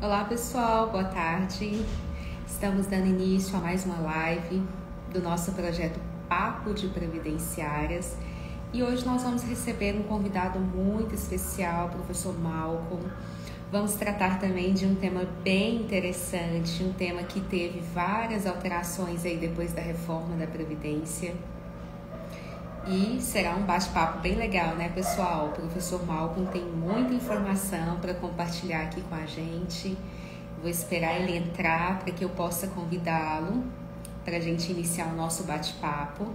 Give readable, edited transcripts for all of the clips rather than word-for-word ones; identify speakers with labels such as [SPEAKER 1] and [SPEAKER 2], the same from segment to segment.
[SPEAKER 1] Olá pessoal, boa tarde. Estamos dando início a mais uma live do nosso projeto Papo de Previdenciárias e hoje nós vamos receber um convidado muito especial, o professor Malcolm. Vamos tratar também de um tema bem interessante, um tema que teve várias alterações aí depois da reforma da Previdência. E será um bate-papo bem legal, né, pessoal? O professor Malcolm tem muita informação para compartilhar aqui com a gente. Vou esperar ele entrar para que eu possa convidá-lo para a gente iniciar o nosso bate-papo.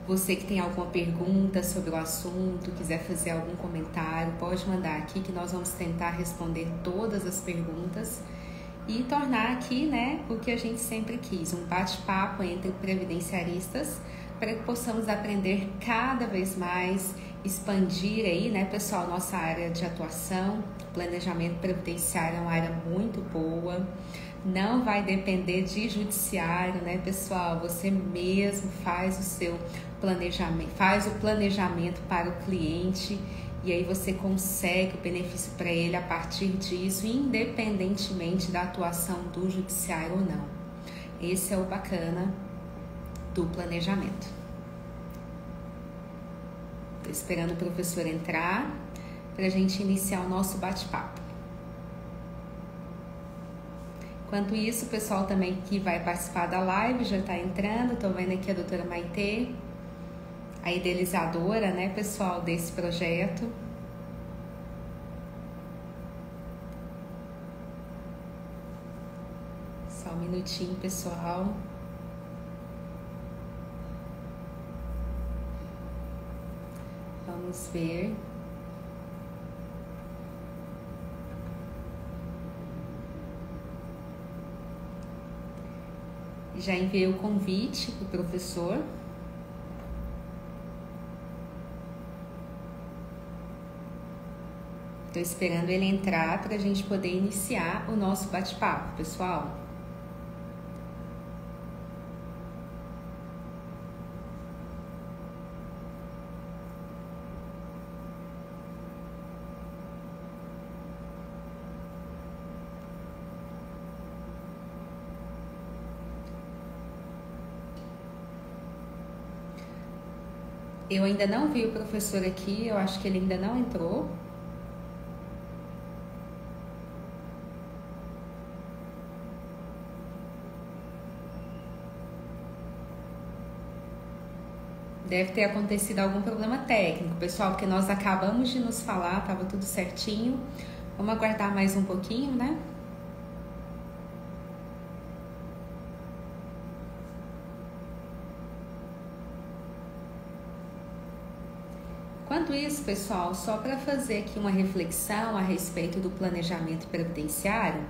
[SPEAKER 1] Você que tem alguma pergunta sobre o assunto, quiser fazer algum comentário, pode mandar aqui que nós vamos tentar responder todas as perguntas e tornar aqui, né, o que a gente sempre quis, um bate-papo entre previdenciaristas para que possamos aprender cada vez mais, expandir aí, né, pessoal, nossa área de atuação. Planejamento previdenciário é uma área muito boa, não vai depender de judiciário, né, pessoal? Você mesmo faz o seu planejamento, faz o planejamento para o cliente e aí você consegue o benefício para ele a partir disso, independentemente da atuação do judiciário ou não. Esse é o bacana do planejamento. Estou esperando o professor entrar para a gente iniciar o nosso bate-papo. Enquanto isso, o pessoal também que vai participar da live já está entrando. Estou vendo aqui a doutora Maitê, a idealizadora, né, pessoal, desse projeto. Só um minutinho, pessoal. Vamos ver. Já enviei o convite para o professor. Estou esperando ele entrar para a gente poder iniciar o nosso bate-papo, pessoal. Eu ainda não vi o professor aqui, eu acho que ele ainda não entrou. Deve ter acontecido algum problema técnico, pessoal, porque nós acabamos de nos falar, estava tudo certinho. Vamos aguardar mais um pouquinho, né? Enquanto isso, pessoal, só para fazer aqui uma reflexão a respeito do planejamento previdenciário,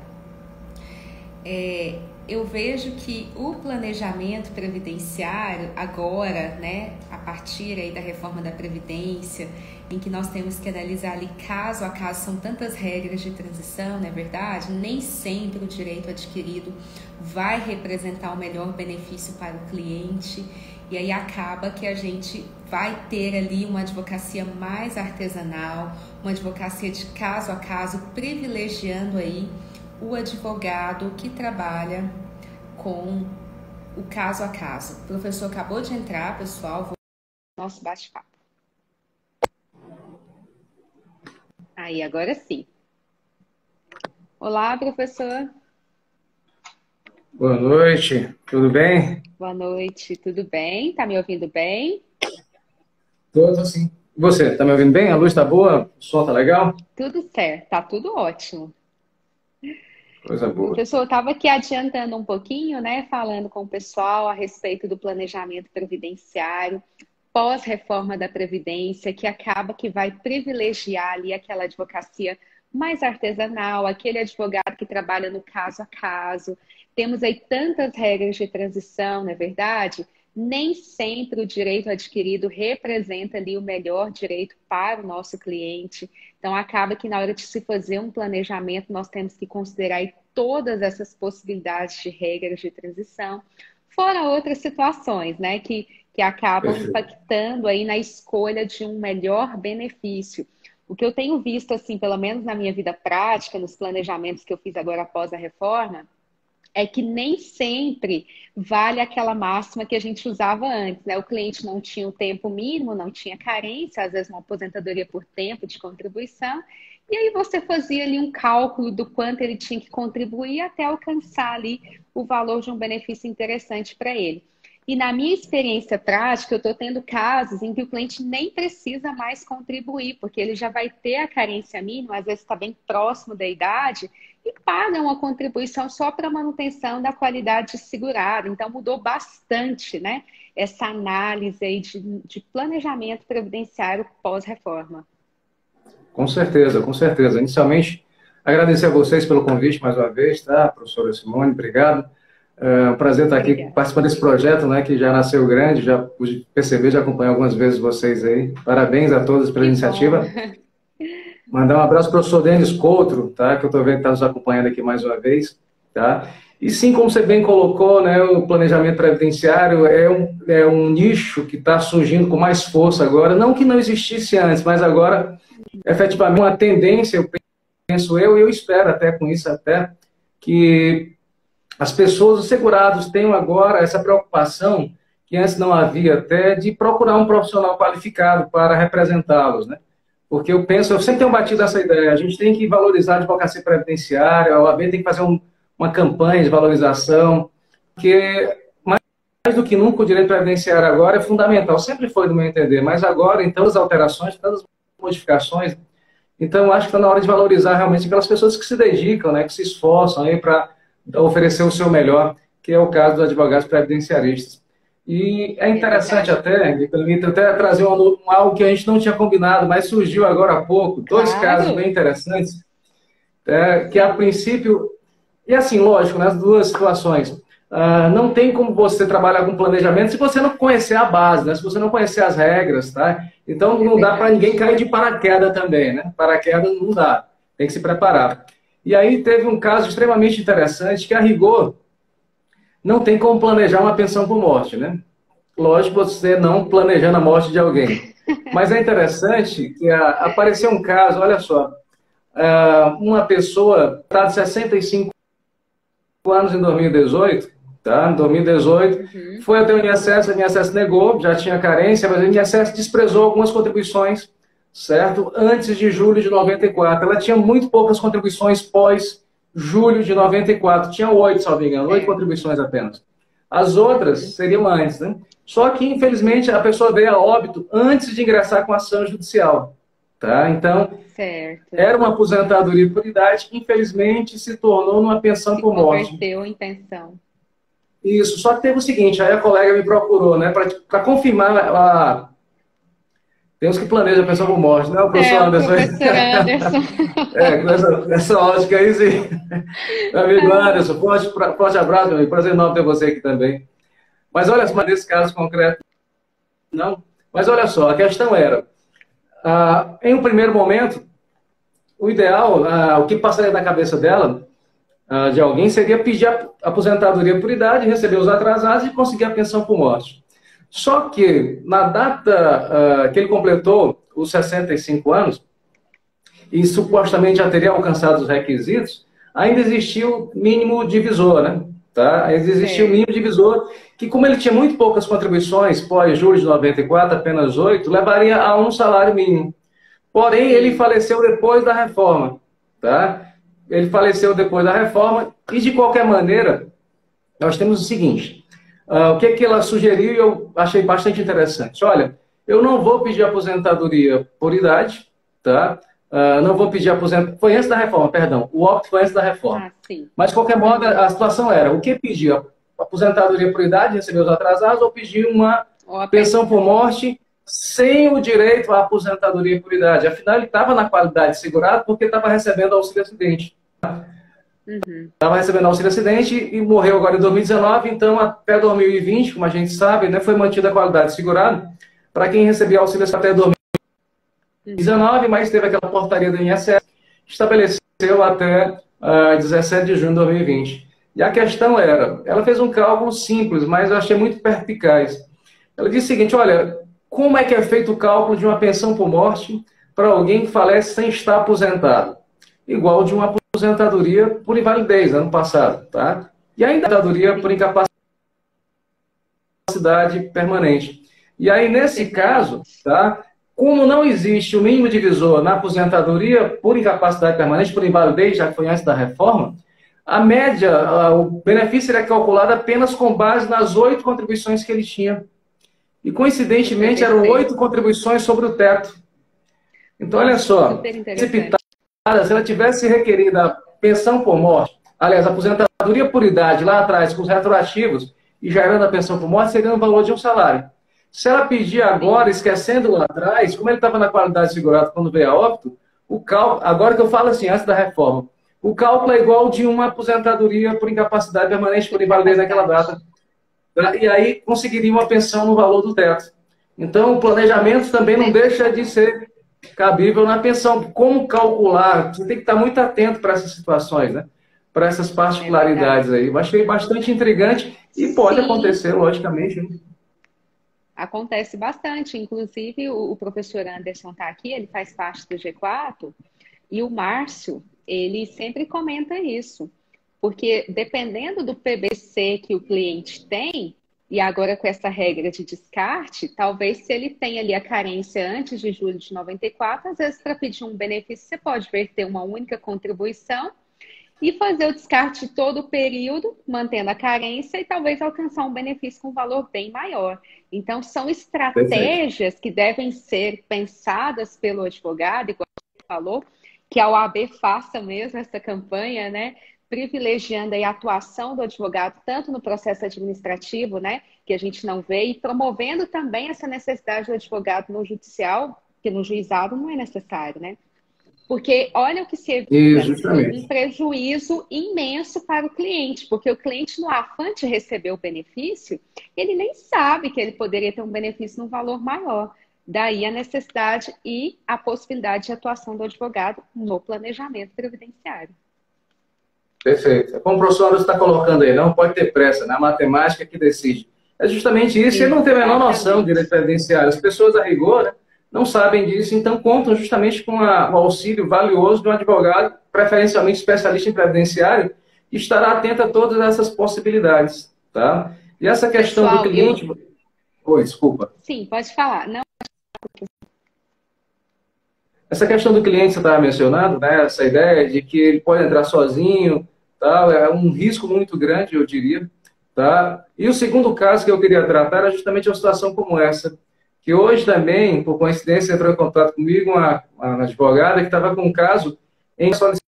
[SPEAKER 1] eu vejo que o planejamento previdenciário agora, né, a partir aí da reforma da Previdência, em que nós temos que analisar ali caso a caso, são tantas regras de transição, não é verdade? Nem sempre o direito adquirido vai representar o melhor benefício para o cliente, e aí acaba que a gente vai ter ali uma advocacia mais artesanal, uma advocacia de caso a caso, privilegiando aí o advogado que trabalha com o caso a caso. O professor acabou de entrar, pessoal, vou nosso bate-papo. Aí, agora sim. Olá, professor.
[SPEAKER 2] Boa noite, tudo bem?
[SPEAKER 1] Boa noite, tudo bem? Tá me ouvindo bem?
[SPEAKER 2] Tudo sim. Você, tá me ouvindo bem? A luz tá boa? O som tá legal?
[SPEAKER 1] Tudo certo, tá tudo ótimo.
[SPEAKER 2] Coisa boa.
[SPEAKER 1] Professor, eu estava aqui adiantando um pouquinho, né, falando com o pessoal a respeito do planejamento previdenciário, pós-reforma da Previdência, que acaba que vai privilegiar ali aquela advocacia mais artesanal, aquele advogado que trabalha no caso a caso. Temos aí tantas regras de transição, não é verdade? Nem sempre o direito adquirido representa ali o melhor direito para o nosso cliente. Então, acaba que na hora de se fazer um planejamento, nós temos que considerar aí todas essas possibilidades de regras de transição, fora outras situações, né, que acabam
[SPEAKER 2] Perfeito.
[SPEAKER 1] impactando aí na escolha de um melhor benefício. O que eu tenho visto, assim, pelo menos na minha vida prática, nos planejamentos que eu fiz agora após a reforma, é que nem sempre vale aquela máxima que a gente usava antes, né? O cliente não tinha o tempo mínimo, não tinha carência, às vezes uma aposentadoria por tempo de contribuição, e aí você fazia ali um cálculo do quanto ele tinha que contribuir até alcançar ali o valor de um benefício interessante para ele. E na minha experiência prática, eu estou tendo casos em que o cliente nem precisa mais contribuir, porque ele já vai ter a carência mínima, às vezes está bem próximo da idade, e paga uma contribuição só para manutenção da qualidade segurada. Então mudou bastante, né? Essa análise aí de planejamento previdenciário pós-reforma.
[SPEAKER 2] Com certeza, com certeza. Inicialmente, agradecer a vocês pelo convite mais uma vez, tá, professora Simone? Obrigado. É um prazer estar aqui participando desse projeto, né, que já nasceu grande, já pude perceber, já acompanhei algumas vezes vocês aí. Parabéns a todos pela iniciativa. Mandar um abraço para o professor Denis Coutro, tá, que eu estou vendo que está nos acompanhando aqui mais uma vez. Tá? E sim, como você bem colocou, né, o planejamento previdenciário é um nicho que está surgindo com mais força agora, não que não existisse antes, mas agora, efetivamente, uma tendência, eu penso e eu espero até com isso, até que as pessoas, os segurados, tenham agora essa preocupação, que antes não havia até, de procurar um profissional qualificado para representá-los, né? Porque eu sempre tenho batido essa ideia, a gente tem que valorizar a advocacia previdenciária, a OAB tem que fazer uma campanha de valorização, porque mais do que nunca o direito previdenciário agora é fundamental, sempre foi do meu entender, mas agora, em tantas alterações, tantas modificações, então eu acho que está na hora de valorizar realmente aquelas pessoas que se dedicam, né, que se esforçam aí para oferecer o seu melhor, que é o caso dos advogados previdenciaristas. E é interessante até, me permite até trazer algo que a gente não tinha combinado, mas surgiu agora há pouco, dois casos bem interessantes, que a princípio, e assim, lógico, nas duas situações, não tem como você trabalhar com planejamento se você não conhecer a base, né? Se você não conhecer as regras, tá? Então não dá para ninguém cair de paraquedas também, né? Paraquedas não dá, tem que se preparar. E aí teve um caso extremamente interessante que, a rigor, não tem como planejar uma pensão por morte, né? Lógico, você não planejando a morte de alguém. Mas é interessante que apareceu um caso, olha só, uma pessoa está de 65 anos em 2018, tá? Em 2018, foi até o INSS negou, já tinha carência, mas o INSS desprezou algumas contribuições, certo? Antes de julho de 94. Ela tinha muito poucas contribuições pós julho de 94. Tinha 8, salvo engano, 8 contribuições apenas. As outras seriam antes, né? Só que, infelizmente, a pessoa veio a óbito antes de ingressar com ação judicial. Tá? Então, era uma aposentadoria por idade que, infelizmente, se tornou numa pensão por morte. Se
[SPEAKER 1] converteu em pensão.
[SPEAKER 2] Isso. Só que teve o seguinte, aí a colega me procurou, né, para confirmar Tem uns que planejam a pensão por morte, não é o professor Anderson? Com essa ótica aí, sim. Meu amigo Anderson, forte abraço, meu amigo. Prazer enorme ter você aqui também. Mas olha só, nesse caso concreto, não. Mas olha só, a questão era, em um primeiro momento, o ideal, o que passaria na cabeça dela, de alguém, seria pedir a aposentadoria por idade, receber os atrasados e conseguir a pensão por morte. Só que, na data que ele completou os 65 anos, e supostamente já teria alcançado os requisitos, ainda existia o mínimo divisor, né? Tá? Ainda existia o mínimo divisor, que como ele tinha muito poucas contribuições, pós-julho de 94, apenas 8, levaria a um salário mínimo. Porém, ele faleceu depois da reforma, tá? Ele faleceu depois da reforma, e de qualquer maneira, nós temos o seguinte... o que ela sugeriu e eu achei bastante interessante. Olha, eu não vou pedir aposentadoria por idade, tá? Não vou pedir aposentadoria... Foi antes da reforma, perdão. O óbito foi antes da reforma. Mas, de qualquer modo, a situação era, o que pedir? Aposentadoria por idade, receber os atrasados, ou pedir uma pensão por morte sem o direito à aposentadoria por idade? Afinal, ele estava na qualidade de segurado porque estava recebendo auxílio-acidente. Estava recebendo auxílio-acidente e morreu agora em 2019, então até 2020, como a gente sabe, né, foi mantida a qualidade de segurado para quem recebia auxílio até 2019, mas teve aquela portaria do INSS que estabeleceu até 17 de junho de 2020. E a questão era, ela fez um cálculo simples, mas eu achei muito perspicaz. Ela disse o seguinte, olha, como é que é feito o cálculo de uma pensão por morte para alguém que falece sem estar aposentado? Igual de uma aposentadoria por invalidez, ano passado, tá? E ainda aposentadoria por incapacidade permanente. E aí, nesse caso, tá? Como não existe o mínimo divisor na aposentadoria por incapacidade permanente, por invalidez, já que foi antes da reforma, a média, o benefício era calculado apenas com base nas 8 contribuições que ele tinha. E, coincidentemente, eram 8 contribuições sobre o teto. Então, olha só, se ela tivesse requerido a pensão por morte, aliás, a aposentadoria por idade lá atrás, com os retroativos, e gerando a pensão por morte, seria no valor de um salário. Se ela pedir agora, esquecendo lá atrás, como ele estava na qualidade segurada quando veio a óbito, o cálculo, agora que eu falo assim, antes da reforma, o cálculo é igual de uma aposentadoria por incapacidade permanente por invalidez naquela data. E aí conseguiria uma pensão no valor do teto. Então, o planejamento também não deixa de ser cabível na pensão. Como calcular? Você tem que estar muito atento para essas situações, né? Para essas particularidades aí. Eu achei bastante intrigante e pode acontecer, logicamente. Né?
[SPEAKER 1] Acontece bastante. Inclusive, o professor Anderson está aqui, ele faz parte do G4, e o Márcio, ele sempre comenta isso. Porque dependendo do PBC que o cliente tem, e agora com essa regra de descarte, talvez se ele tem ali a carência antes de julho de 94, às vezes para pedir um benefício você pode verter uma única contribuição e fazer o descarte de todo o período, mantendo a carência e talvez alcançar um benefício com um valor bem maior. Então, são estratégias que devem ser pensadas pelo advogado, igual você falou, que a OAB faça mesmo essa campanha, né? Privilegiando aí a atuação do advogado, tanto no processo administrativo, né, que a gente não vê, e promovendo também essa necessidade do advogado no judicial, que no juizado não é necessário, né? Porque olha o que se evita, um prejuízo imenso para o cliente, porque o cliente, no afã de receber o benefício, ele nem sabe que ele poderia ter um benefício num valor maior. Daí a necessidade e a possibilidade de atuação do advogado no planejamento previdenciário.
[SPEAKER 2] Perfeito. Como o professor Anderson está colocando aí, não pode ter pressa, na matemática que decide. É justamente isso, ele não tem a menor noção de direito previdenciário. As pessoas, a rigor, né, não sabem disso, então contam justamente com o auxílio valioso de um advogado, preferencialmente especialista em previdenciário, que estará atento a todas essas possibilidades. Tá? E essa questão do cliente... Oi, desculpa.
[SPEAKER 1] Sim, pode falar. Não.
[SPEAKER 2] Essa questão do cliente que você estava mencionando, né, essa ideia de que ele pode entrar sozinho, tá, é um risco muito grande, eu diria. Tá? E o segundo caso que eu queria tratar era justamente uma situação como essa, que hoje também, por coincidência, entrou em contato comigo uma advogada que estava com um caso em solicitar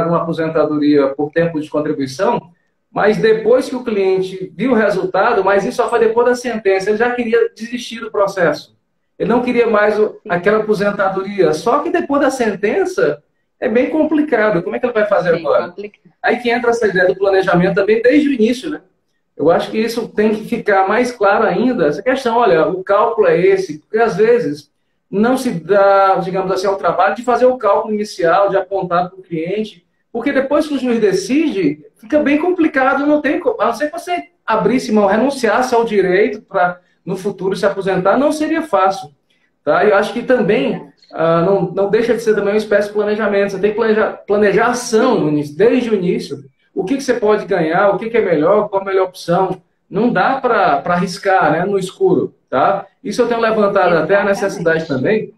[SPEAKER 2] uma aposentadoria por tempo de contribuição, mas depois que o cliente viu o resultado, mas isso só foi depois da sentença, ele já queria desistir do processo. Ele não queria mais aquela aposentadoria. Só que depois da sentença é bem complicado. Como é que ele vai fazer agora? Aí que entra essa ideia do planejamento também desde o início, né? Eu acho que isso tem que ficar mais claro ainda. Essa questão, olha, o cálculo é esse, porque às vezes não se dá, digamos assim, ao trabalho de fazer o cálculo inicial, de apontar para o cliente, porque depois que o juiz decide, fica bem complicado, não tem, a não ser que você abrisse mão, renunciasse ao direito para no futuro se aposentar, não seria fácil. Tá? Eu acho que também não deixa de ser também uma espécie de planejamento. Você tem que planejar ação desde o início. O que você pode ganhar, o que é melhor, qual a melhor opção. Não dá para arriscar, né, no escuro. Tá? Isso eu tenho levantado até a necessidade também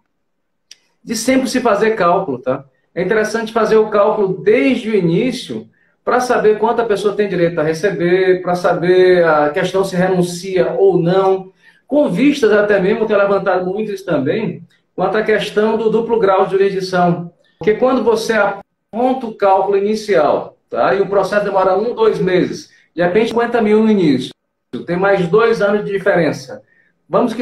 [SPEAKER 2] de sempre se fazer cálculo. Tá? É interessante fazer o cálculo desde o início para saber quanto a pessoa tem direito a receber, para saber a questão se renuncia ou não, com vistas até mesmo, tenho levantado muito isso também, quanto à questão do duplo grau de jurisdição. Porque quando você aponta o cálculo inicial, tá, e o processo demora 1, 2 meses, de repente 50 mil no início, tem mais 2 anos de diferença. Vamos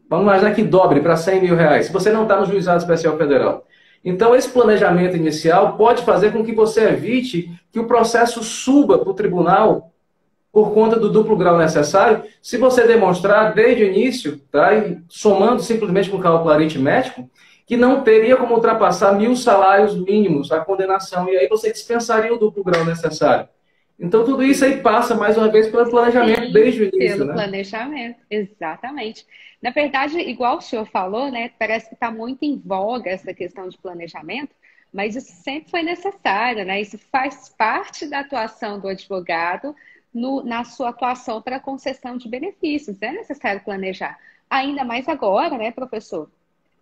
[SPEAKER 2] imaginar que dobre para 100 mil reais, se você não está no Juizado Especial Federal. Então, esse planejamento inicial pode fazer com que você evite que o processo suba para o tribunal por conta do duplo grau necessário, se você demonstrar desde o início, tá, e somando simplesmente com o cálculo aritmético, que não teria como ultrapassar 1.000 salários mínimos a condenação, e aí você dispensaria o duplo grau necessário. Então, tudo isso aí passa, mais uma vez, pelo planejamento desde o início.
[SPEAKER 1] Pelo planejamento, exatamente. Na verdade, igual o senhor falou, né, parece que está muito em voga essa questão de planejamento, mas isso sempre foi necessário, né? Isso faz parte da atuação do advogado na sua atuação para a concessão de benefícios. É necessário planejar. Ainda mais agora, né, professor?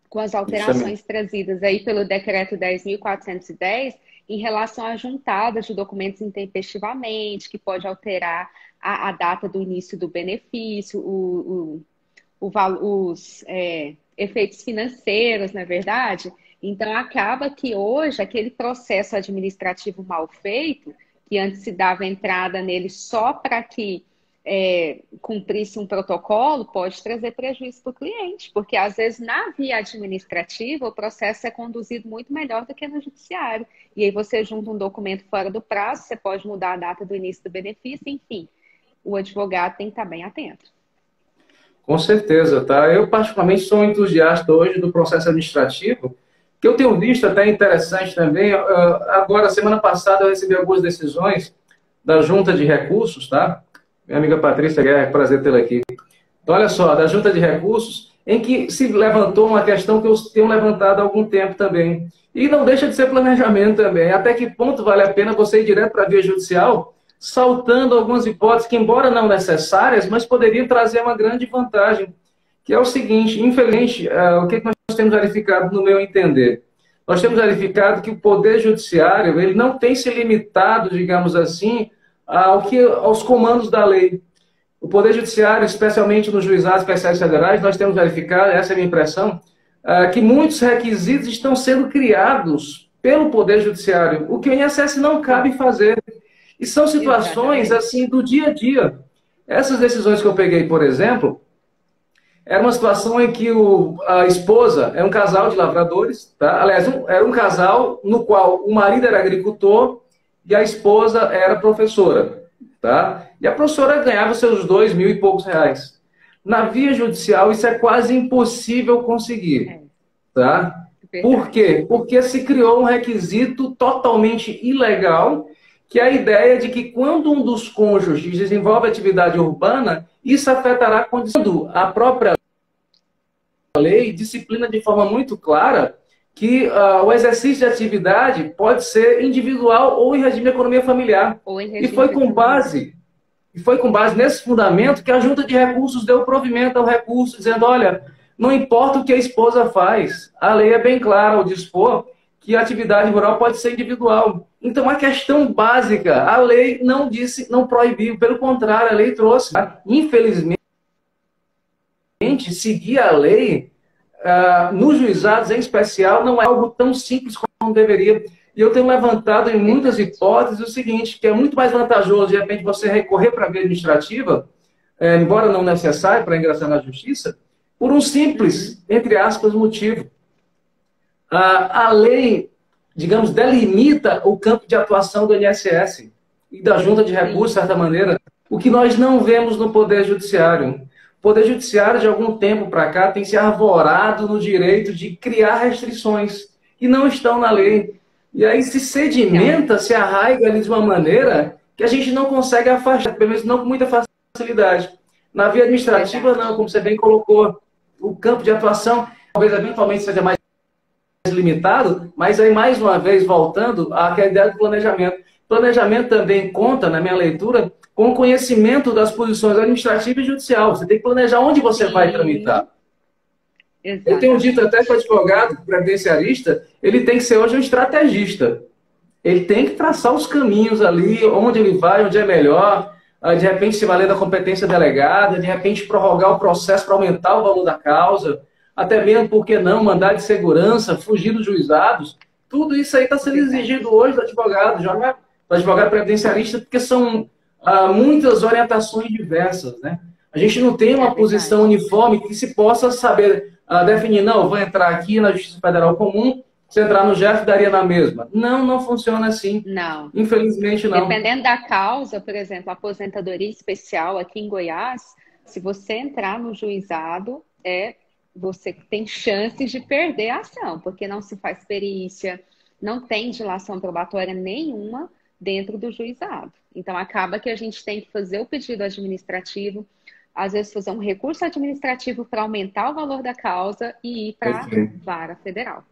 [SPEAKER 1] Com as
[SPEAKER 2] Justamente.
[SPEAKER 1] alterações trazidas aí pelo decreto 10.410 em relação às juntadas de documentos intempestivamente, que pode alterar a data do início do benefício, os efeitos financeiros, na verdade. Então, acaba que hoje aquele processo administrativo mal feito, que antes se dava entrada nele só para que cumprisse um protocolo, pode trazer prejuízo para o cliente, porque às vezes na via administrativa o processo é conduzido muito melhor do que no judiciário. E aí você junta um documento fora do prazo, você pode mudar a data do início do benefício, enfim, o advogado tem que estar bem atento.
[SPEAKER 2] Com certeza, tá? Eu, particularmente, sou um entusiasta hoje do processo administrativo, que eu tenho visto até interessante também. Agora, semana passada, eu recebi algumas decisões da Junta de Recursos, tá? Minha amiga Patrícia Guerra, é prazer tê-la aqui. Então, olha só, da Junta de Recursos, em que se levantou uma questão que eu tenho levantado há algum tempo também. E não deixa de ser planejamento também. Até que ponto vale a pena você ir direto para a via judicial, saltando algumas hipóteses que, embora não necessárias, mas poderiam trazer uma grande vantagem, que é o seguinte: infelizmente, o que nós temos verificado, no meu entender? Nós temos verificado que o Poder Judiciário ele não tem se limitado, digamos assim, aos comandos da lei. O Poder Judiciário, especialmente nos juizados especiais federais, nós temos verificado, essa é a minha impressão, que muitos requisitos estão sendo criados pelo Poder Judiciário, o que o INSS não cabe fazer. E são situações, assim, do dia a dia. Essas decisões que eu peguei, por exemplo, era uma situação em que a esposa é um casal de lavradores, tá? Aliás, era um casal no qual o marido era agricultor e a esposa era professora, tá? E a professora ganhava seus 2.000 e poucos reais. Na via judicial, isso é quase impossível conseguir, tá? Por quê? Porque se criou um requisito totalmente ilegal, que é a ideia de que quando um dos cônjuges desenvolve atividade urbana, isso afetará a condição. A própria lei disciplina de forma muito clara que o exercício de atividade pode ser individual ou em regime de economia familiar. E foi com base nesse fundamento que a Junta de Recursos deu provimento ao recurso, dizendo: olha, não importa o que a esposa faz, a lei é bem clara ao dispor que a atividade rural pode ser individual. Então, uma questão básica, a lei não disse, não proibiu, pelo contrário, a lei trouxe. Infelizmente, seguir a lei nos juizados, em especial, não é algo tão simples como deveria. E eu tenho levantado em muitas hipóteses o seguinte, que é muito mais vantajoso, de repente, você recorrer para a via administrativa, embora não necessário para ingressar na justiça, por um simples, entre aspas, motivo. A lei, digamos, delimita o campo de atuação do INSS e da Junta de Recursos, de certa maneira, o que nós não vemos no Poder Judiciário. O Poder Judiciário, de algum tempo para cá, tem se arvorado no direito de criar restrições que não estão na lei. E aí se sedimenta, se arraiga ali de uma maneira que a gente não consegue afastar, pelo menos não com muita facilidade. Na via administrativa, não, como você bem colocou, o campo de atuação talvez eventualmente seja mais limitado, mas aí, mais uma vez, voltando àquela ideia do planejamento. Planejamento também conta, na minha leitura, com o conhecimento das posições administrativa e judicial. Você tem que planejar onde você vai tramitar. Exatamente. Eu tenho dito até que o advogado previdenciarista, ele tem que ser hoje um estrategista. Ele tem que traçar os caminhos ali, onde ele vai, onde é melhor, de repente se valer da competência delegada, de repente prorrogar o processo para aumentar o valor da causa, até mesmo, por que não, mandar de segurança, fugir dos juizados. Tudo isso aí está sendo exigido hoje do advogado previdenciarista, porque são muitas orientações diversas, né? A gente não tem uma posição uniforme que se possa saber definir, não, eu vou entrar aqui na Justiça Federal Comum, se entrar no JEF, daria na mesma. Não, não funciona assim.
[SPEAKER 1] Não.
[SPEAKER 2] Infelizmente, não.
[SPEAKER 1] Dependendo da causa, por exemplo, a aposentadoria especial aqui em Goiás, se você entrar no juizado, você tem chances de perder a ação, porque não se faz perícia, não tem dilação probatória nenhuma dentro do juizado. Então, acaba que a gente tem que fazer o pedido administrativo, às vezes, fazer um recurso administrativo para aumentar o valor da causa e ir para a vara federal.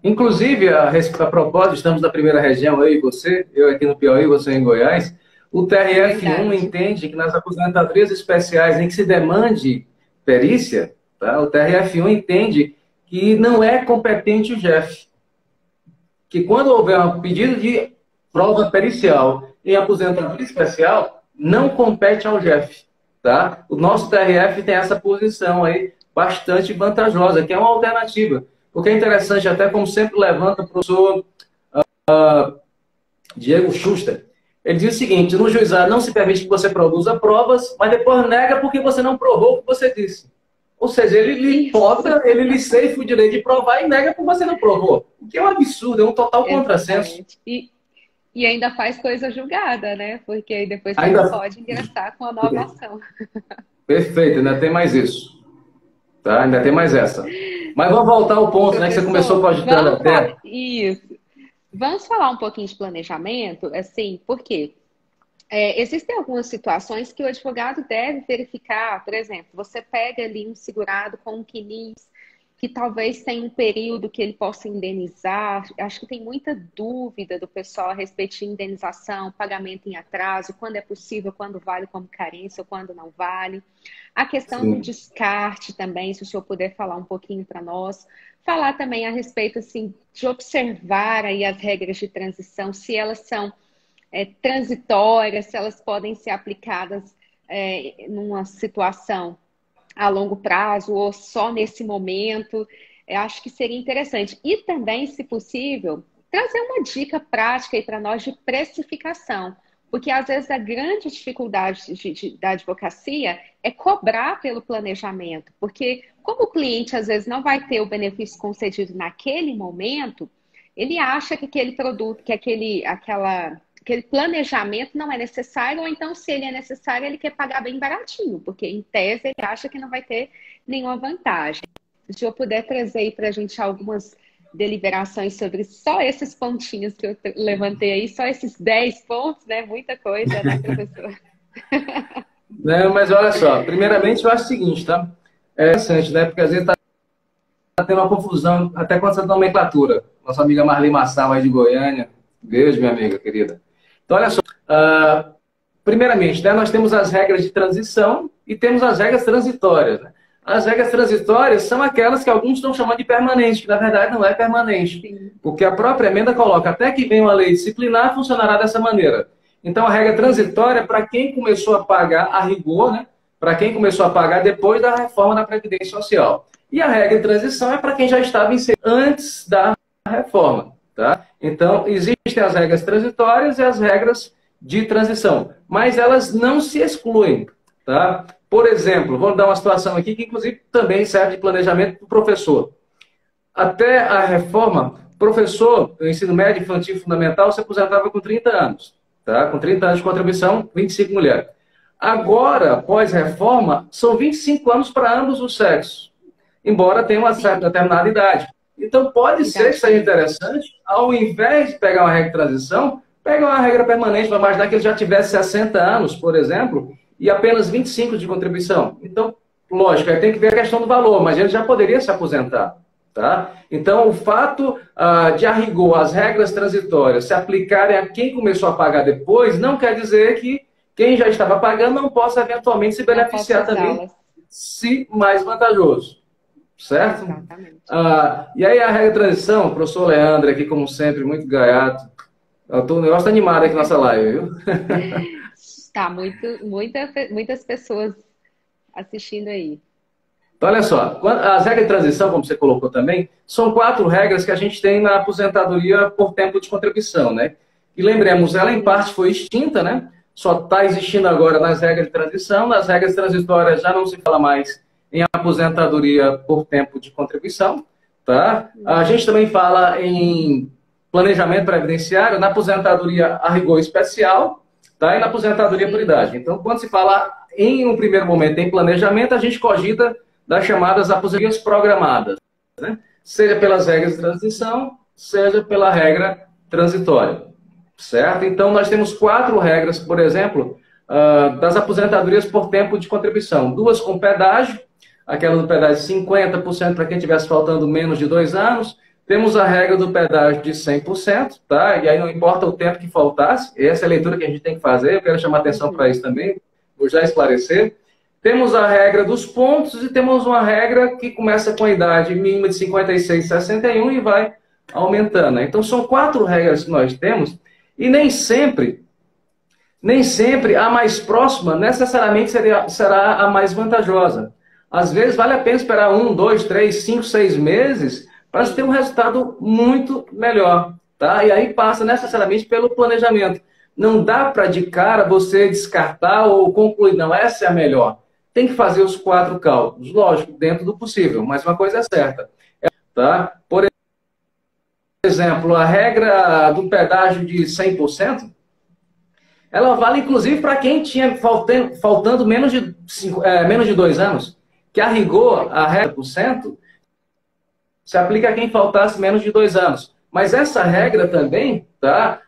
[SPEAKER 2] Inclusive, a propósito, estamos na primeira região, eu e você, eu aqui no Piauí, você em Goiás, o TRF1 entende que nas aposentadorias especiais em que se demande perícia, tá? O TRF1 entende que não é competente o JEF. Que quando houver um pedido de prova pericial em aposentadoria especial, não compete ao JEF. Tá? O nosso TRF tem essa posição aí bastante vantajosa, que é uma alternativa. Porque é interessante, até como sempre levanta o professor Diego Schuster. Ele diz o seguinte: no juizado não se permite que você produza provas, mas depois nega porque você não provou o que você disse. Ou seja, ele lhe bota, ele lhe ceifa o direito de provar e nega porque você não provou. O que é um absurdo, é um total contrassenso.
[SPEAKER 1] E ainda faz coisa julgada, né? Porque aí depois você ainda pode ingressar com a nova ação.
[SPEAKER 2] Perfeito, ainda tem mais isso. Tá? Ainda tem mais essa. Mas vamos voltar ao ponto, professor, né? Que você começou cogitando até.
[SPEAKER 1] Isso. Vamos falar um pouquinho de planejamento, assim, por quê? Existem algumas situações que o advogado deve verificar. Por exemplo, você pega ali um segurado com um CNIS, que talvez tenha um período que ele possa indenizar. Acho que tem muita dúvida do pessoal a respeito de indenização, pagamento em atraso, quando é possível, quando vale como carência ou quando não vale. A questão do descarte também, se o senhor puder falar um pouquinho para nós. Falar também a respeito assim, de observar aí as regras de transição, se elas são transitórias, se elas podem ser aplicadas numa situação a longo prazo ou só nesse momento. Eu acho que seria interessante. E também, se possível, trazer uma dica prática aí para nós de precificação. Porque, às vezes, a grande dificuldade da advocacia é cobrar pelo planejamento. Porque, como o cliente, às vezes, não vai ter o benefício concedido naquele momento, ele acha que aquele produto, que aquele planejamento não é necessário, ou então, se ele é necessário, ele quer pagar bem baratinho, porque, em tese, ele acha que não vai ter nenhuma vantagem. Se o senhor puder trazer aí para a gente algumas deliberações sobre só esses pontinhos que eu levantei aí, só esses 10 pontos, né? Muita coisa, né, professor?
[SPEAKER 2] Não, mas olha só, primeiramente eu acho o seguinte, tá? É interessante, né? Porque às vezes tá tendo uma confusão, até com essa nomenclatura. Nossa amiga Marli Massal aí de Goiânia. Beijo, minha amiga querida. Então, olha só. Primeiramente, né, nós temos as regras de transição e temos as regras transitórias. Né? As regras transitórias são aquelas que alguns estão chamando de permanente, que na verdade não é permanente. Sim. Porque a própria emenda coloca, até que venha uma lei disciplinar, funcionará dessa maneira. Então, a regra transitória é para quem começou a pagar a rigor, né? Para quem começou a pagar depois da reforma da Previdência Social. E a regra de transição é para quem já estava inserido antes da reforma. Tá? Então, existem as regras transitórias e as regras de transição, mas elas não se excluem. Tá? Por exemplo, vou dar uma situação aqui que, inclusive, também serve de planejamento para o professor. Até a reforma, professor do ensino médio, infantil e fundamental se aposentava com 30 anos. Tá? Com 30 anos de contribuição, 25 mulheres. Agora, pós-reforma, são 25 anos para ambos os sexos, embora tenha uma certa determinada idade. Então, pode ser que seja interessante, ao invés de pegar uma regra de transição, pegar uma regra permanente. Vamos imaginar que ele já tivesse 60 anos, por exemplo, e apenas 25 de contribuição. Então, lógico, aí tem que ver a questão do valor, mas ele já poderia se aposentar. Tá? Então, o fato de, a rigor, as regras transitórias se aplicarem a quem começou a pagar depois, não quer dizer que quem já estava pagando não possa eventualmente se beneficiar também, se mais vantajoso. Certo? E aí a regra de transição, o professor Leandro aqui, como sempre, muito gaiato. O negócio está animado aqui na nossa live, viu?
[SPEAKER 1] Tá, muitas pessoas assistindo aí.
[SPEAKER 2] Então, olha só, as regras de transição, como você colocou também, são 4 regras que a gente tem na aposentadoria por tempo de contribuição, né? E lembremos, ela em parte foi extinta, né? Só está existindo agora nas regras de transição, nas regras transitórias já não se fala mais em aposentadoria por tempo de contribuição, tá? A gente também fala em planejamento previdenciário, na aposentadoria a rigor especial, tá? E na aposentadoria por idade. Então, quando se fala em um primeiro momento em planejamento, a gente cogita das chamadas aposentadorias programadas, né? Seja pelas regras de transição, seja pela regra transitória, certo? Então, nós temos 4 regras, por exemplo, das aposentadorias por tempo de contribuição. Duas com pedágio, aquela do pedágio de 50% para quem estivesse faltando menos de 2 anos. Temos a regra do pedágio de 100%, tá? E aí não importa o tempo que faltasse, essa é a leitura que a gente tem que fazer, eu quero chamar atenção para isso também, vou já esclarecer. Temos a regra dos pontos e temos uma regra que começa com a idade mínima de 56, 61 e vai aumentando, né? Então são 4 regras que nós temos e nem sempre a mais próxima necessariamente será a mais vantajosa. Às vezes vale a pena esperar 1, 2, 3, 5, 6 meses para ter um resultado muito melhor, tá? E aí passa necessariamente pelo planejamento. Não dá para de cara você descartar ou concluir, não, essa é a melhor. Tem que fazer os 4 cálculos, lógico, dentro do possível, mas uma coisa é certa, tá? Por exemplo, a regra do pedágio de 100%, ela vale inclusive para quem tinha faltando menos de 2 anos, que a rigor, a regra por cento, se aplica a quem faltasse menos de 2 anos. Mas essa regra também, tá?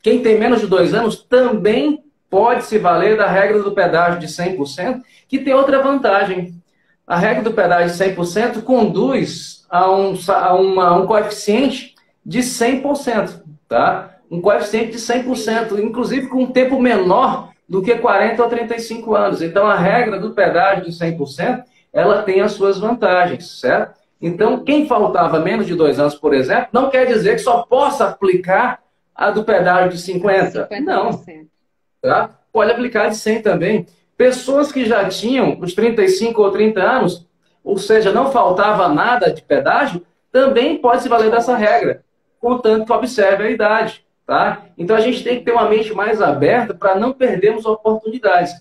[SPEAKER 2] Quem tem menos de 2 anos também pode se valer da regra do pedágio de 100%, que tem outra vantagem. A regra do pedágio de 100% conduz a um coeficiente de 100%, tá? Um coeficiente de 100%, inclusive com um tempo menor do que 40 ou 35 anos. Então, a regra do pedágio de 100%, ela tem as suas vantagens, certo? Então, quem faltava menos de 2 anos, por exemplo, não quer dizer que só possa aplicar a do pedágio de 50%. 50%. Não. Tá? Pode aplicar de 100 também. Pessoas que já tinham os 35 ou 30 anos, ou seja, não faltava nada de pedágio, também pode se valer dessa regra, contanto que observe a idade. Tá? Então, a gente tem que ter uma mente mais aberta para não perdermos oportunidades.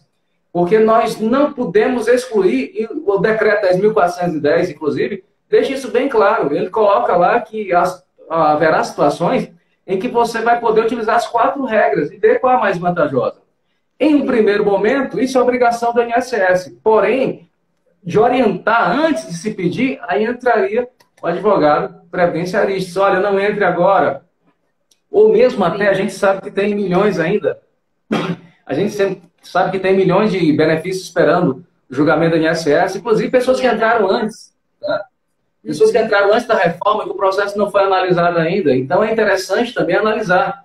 [SPEAKER 2] Porque nós não podemos excluir, e o decreto 10.410, inclusive, deixa isso bem claro. Ele coloca lá que haverá situações em que você vai poder utilizar as 4 regras e ver qual é a mais vantajosa. Em um primeiro momento, isso é obrigação do INSS. Porém, de orientar antes de se pedir, aí entraria o advogado previdenciarista. Olha, não entre agora. Ou mesmo até, a gente sabe que tem milhões ainda. A gente sempre sabe que tem milhões de benefícios esperando o julgamento do INSS, inclusive pessoas que entraram antes. Tá? Pessoas que entraram antes da reforma e o processo não foi analisado ainda. Então é interessante também analisar.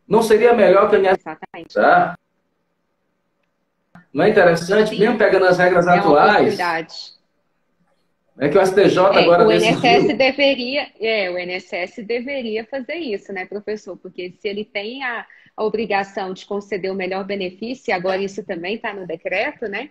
[SPEAKER 2] Não seria melhor que o INSS... Tá? Não é interessante, sim, mesmo pegando as regras atuais... É que o STJ agora decidiu...
[SPEAKER 1] O INSS deveria fazer isso, né, professor? Porque se ele tem a obrigação de conceder o melhor benefício, e agora isso também está no decreto, né?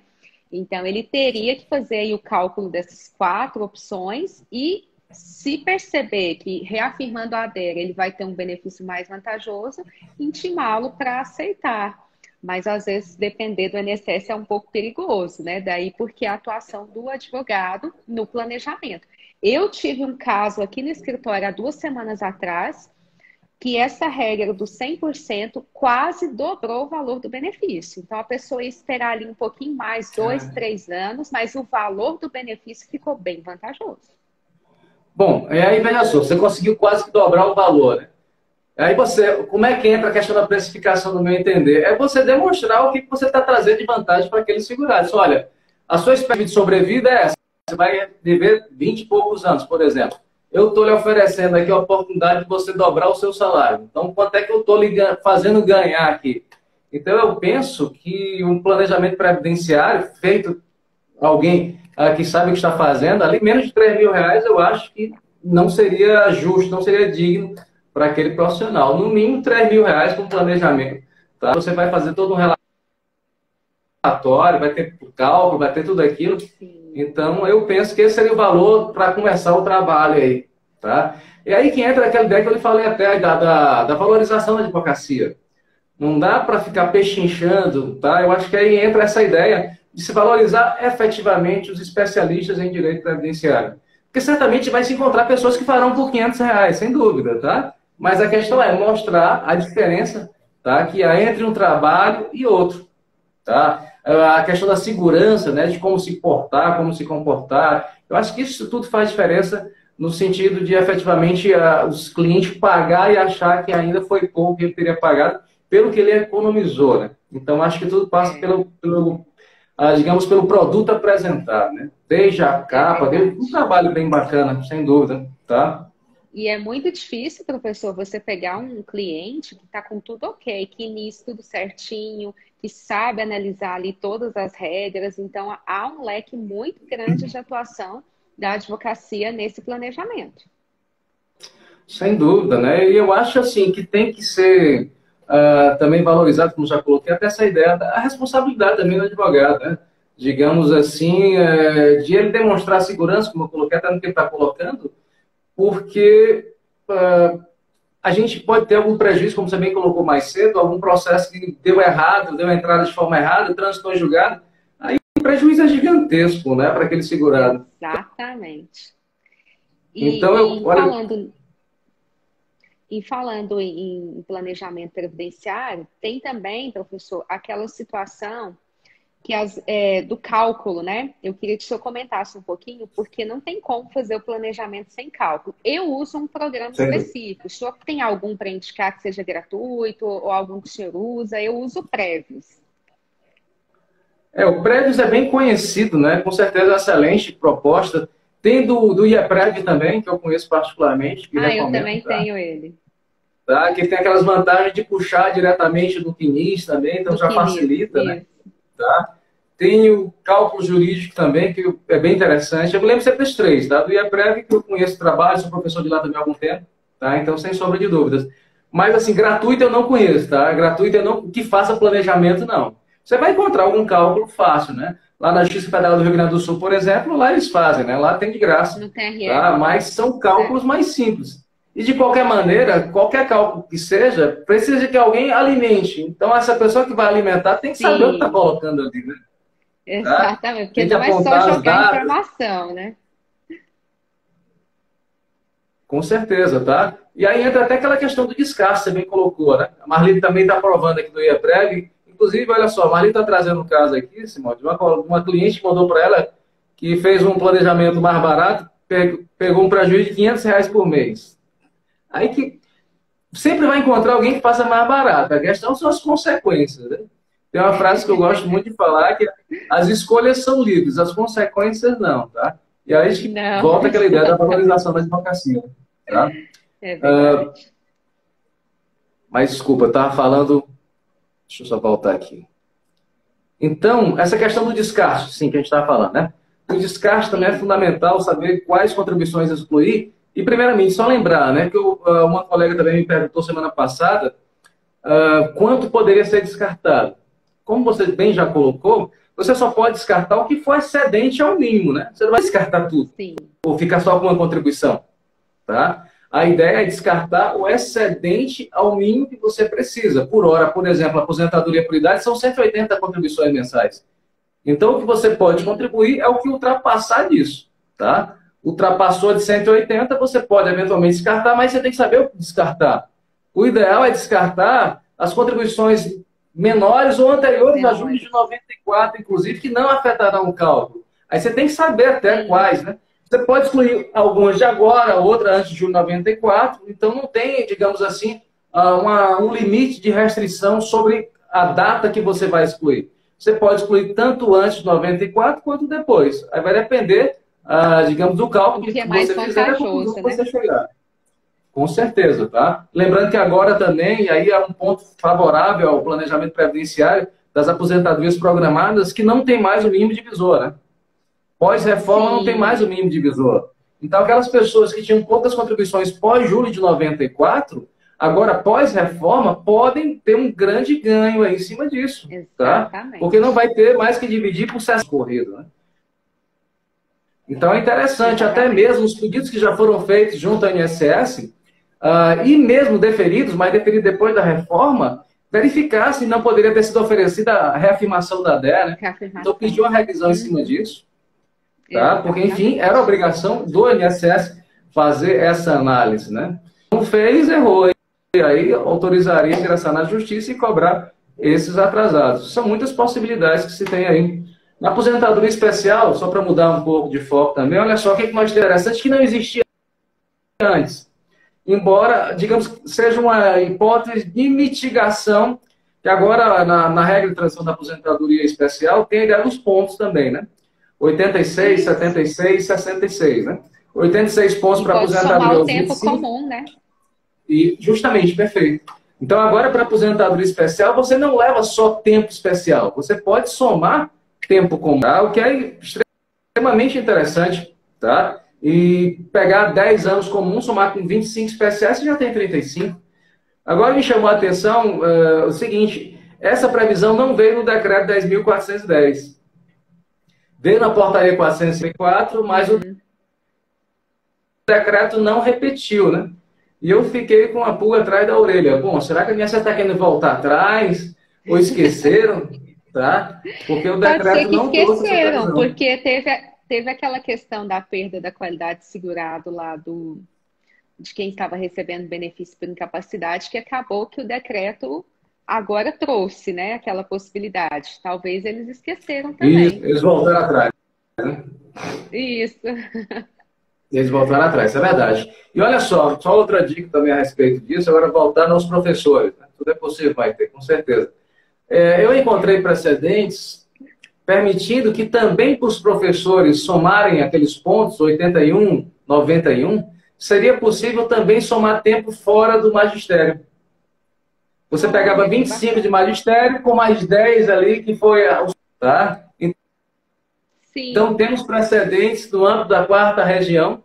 [SPEAKER 1] Então, ele teria que fazer aí o cálculo dessas 4 opções e, se perceber que, reafirmando a ADERA, ele vai ter um benefício mais vantajoso, intimá-lo para aceitar. Mas, às vezes, depender do INSS é um pouco perigoso, né? Daí porque a atuação do advogado no planejamento. Eu tive um caso aqui no escritório há 2 semanas atrás, que essa regra do 100% quase dobrou o valor do benefício. Então, a pessoa ia esperar ali um pouquinho mais, 2, 3 anos, mas o valor do benefício ficou bem vantajoso.
[SPEAKER 2] Bom, e aí, veja só, você conseguiu quase que dobrar o valor, né? Aí como é que entra a questão da precificação, no meu entender? É você demonstrar o que você está trazendo de vantagem para aqueles segurados. Olha, a sua expectativa de sobrevida é essa. Você vai viver 20 e poucos anos, por exemplo. Eu estou lhe oferecendo aqui a oportunidade de você dobrar o seu salário. Então, quanto é que eu estou fazendo ganhar aqui? Então, eu penso que um planejamento previdenciário feito alguém que sabe o que está fazendo, ali menos de R$3.000, eu acho que não seria justo, não seria digno para aquele profissional. No mínimo, R$3.000 com planejamento. Tá? Você vai fazer todo um relatório, vai ter cálculo, vai ter tudo aquilo. Sim. Então, eu penso que esse seria o valor para começar o trabalho aí. Tá? E aí que entra aquela ideia que eu lhe falei até, da valorização da advocacia. Não dá para ficar pechinchando, tá? Eu acho que aí entra essa ideia de se valorizar efetivamente os especialistas em direito previdenciário. Porque certamente vai se encontrar pessoas que farão por R$500, sem dúvida, tá? Mas a questão é mostrar a diferença, tá? Que há entre um trabalho e outro, tá? A questão da segurança, né? De como se portar, como se comportar. Eu acho que isso tudo faz diferença no sentido de, efetivamente, os clientes pagar e achar que ainda foi pouco que ele teria pagado pelo que ele economizou, né? Então, acho que tudo passa digamos, pelo produto apresentado, né? Desde a capa, desde um trabalho bem bacana, sem dúvida, tá?
[SPEAKER 1] E é muito difícil, professor, você pegar um cliente que está com tudo ok, que inicia tudo certinho, que sabe analisar ali todas as regras. Então, há um leque muito grande de atuação da advocacia nesse planejamento.
[SPEAKER 2] Sem dúvida, né? E eu acho, assim, que tem que ser também valorizado, como já coloquei, até essa ideia da responsabilidade também do advogado, né? Digamos assim, de ele demonstrar segurança, como eu coloquei até no que ele está colocando, porque a gente pode ter algum prejuízo, como você bem colocou mais cedo, algum processo que deu errado, deu entrada de forma errada, trânsito em julgado, aí o prejuízo é gigantesco, né, para aquele segurado.
[SPEAKER 1] Exatamente.
[SPEAKER 2] Então,
[SPEAKER 1] falando em planejamento previdenciário, tem também, professor, aquela situação que do cálculo, né? Eu queria que o senhor comentasse um pouquinho, porque não tem como fazer o planejamento sem cálculo. Eu uso um programa específico. O senhor tem algum para indicar que seja gratuito ou algum que o senhor usa? Eu uso o Prévios.
[SPEAKER 2] O Prévios é bem conhecido, né? Com certeza é uma excelente proposta. Tem do IEPREV também, que eu conheço particularmente. Que
[SPEAKER 1] eu também tenho ele.
[SPEAKER 2] Tá? Que tem aquelas vantagens de puxar diretamente do CNIS também, então já facilita, né? Tá? Tem o cálculo jurídico também, que é bem interessante. Eu me lembro sempre dos três, tá? Do IEPREV, que eu conheço o trabalho, sou professor de lá também há algum tempo, tá? Então, sem sombra de dúvidas. Mas, assim, gratuito eu não conheço, tá? Gratuito eu não que faça planejamento, não. Você vai encontrar algum cálculo fácil, né? Lá na Justiça Federal do Rio Grande do Sul, por exemplo, lá eles fazem, né? Lá tem de graça.
[SPEAKER 1] No TRE.
[SPEAKER 2] Tá? Mas são cálculos mais simples. E, de qualquer maneira, qualquer cálculo que seja, precisa que alguém alimente. Então, essa pessoa que vai alimentar tem que saber o que está colocando ali, né?
[SPEAKER 1] Exatamente, porque não é só jogar informação, né?
[SPEAKER 2] Com certeza, tá? E aí entra até aquela questão do descarte, você bem colocou, né? A Marli também está provando aqui do IEPREV. Inclusive, olha só, a Marli está trazendo um caso aqui, Simone, de uma cliente que mandou para ela que fez um planejamento mais barato, pegou um prejuízo de R$ 500 por mês. Aí que sempre vai encontrar alguém que faça mais barato. A questão são as consequências, né? Tem uma frase que eu gosto muito de falar, que as escolhas são livres, as consequências não, tá? E aí a gente volta àquela ideia da valorização da advocacia, tá?
[SPEAKER 1] É verdade.
[SPEAKER 2] Mas, desculpa, eu estava falando... Deixa eu só voltar aqui. Então, essa questão do descarte, sim, que a gente estava falando, né? O descarte também é fundamental saber quais contribuições excluir. E, primeiramente, só lembrar, né, que uma colega também me perguntou semana passada quanto poderia ser descartado. Como você bem já colocou, você só pode descartar o que for excedente ao mínimo, né? Você não vai descartar tudo.
[SPEAKER 1] Sim.
[SPEAKER 2] Ou ficar só com uma contribuição, tá? A ideia é descartar o excedente ao mínimo que você precisa. Por hora, por exemplo, a aposentadoria por idade são 180 contribuições mensais. Então, o que você pode contribuir é o que ultrapassar disso, tá? Ultrapassou de 180, você pode eventualmente descartar, mas você tem que saber o que descartar. O ideal é descartar as contribuições menores ou anteriores a julho de 94, inclusive, que não afetarão o cálculo. Aí você tem que saber até quais, né? Você pode excluir algumas de agora, outra antes de julho de 94, então não tem, digamos assim, um limite de restrição sobre a data que você vai excluir. Você pode excluir tanto antes de 94 quanto depois. Aí vai depender, digamos, do cálculo que você fizer, da conclusão que você chegar. Com certeza, tá? Lembrando que agora também, aí é um ponto favorável ao planejamento previdenciário das aposentadorias programadas, que não tem mais o mínimo divisor, né? Pós-reforma não tem mais o mínimo divisor. Então, aquelas pessoas que tinham poucas contribuições pós-julho de 94, agora, pós-reforma, podem ter um grande ganho aí em cima disso. Tá? Porque não vai ter mais que dividir por 60 corrido, né? Então, é interessante, até mesmo os pedidos que já foram feitos junto ao INSS, e mesmo deferidos, mas deferidos depois da reforma, verificar se não poderia ter sido oferecida a reafirmação da DEA, né? Então, pedir uma revisão em cima disso. Tá? Porque, enfim, era obrigação do INSS fazer essa análise, né? Não fez, errou. E aí autorizaria ingressar na justiça e cobrar esses atrasados. São muitas possibilidades que se tem aí. Na aposentadoria especial, só para mudar um pouco de foco também, olha só o que nós interessante que não existia antes. Embora, digamos, seja uma hipótese de mitigação Que agora, na regra de transição da aposentadoria especial, tem a ideia dos pontos também, né? 86, 76, 66, né? 86 pontos para aposentadoria aos 25.
[SPEAKER 1] Pode somar o tempo comum, né?
[SPEAKER 2] E justamente, perfeito. Então, agora, para aposentadoria especial, você não leva só tempo especial. Você pode somar tempo comum, tá? O que é extremamente interessante, tá? E pegar 10 anos comum, somar com 25 especiais, você já tem 35. Agora, me chamou a atenção o seguinte, essa previsão não veio no decreto 10.410. Veio na portaria 404, mas o decreto não repetiu, né? E eu fiquei com a pulga atrás da orelha. Bom, será que a minha está querendo voltar atrás? Ou esqueceram? Tá? Porque o decreto não trouxe essa previsão.
[SPEAKER 1] Porque teve aquela questão da perda da qualidade de segurado lá de quem estava recebendo benefício por incapacidade, que acabou que o decreto agora trouxe, né, aquela possibilidade. Talvez eles esqueceram também.
[SPEAKER 2] Isso, eles voltaram atrás. Né?
[SPEAKER 1] Isso.
[SPEAKER 2] Eles voltaram atrás, isso é verdade. E olha só outra dica também a respeito disso, agora voltando aos professores. Né? Tudo é possível, vai ter, com certeza. Eu encontrei precedentes permitindo que também para os professores somarem aqueles pontos, 81, 91, seria possível também somar tempo fora do magistério. Você pegava 25 de magistério, com mais 10 ali, que foi... Tá? Então, temos precedentes no âmbito da 4ª região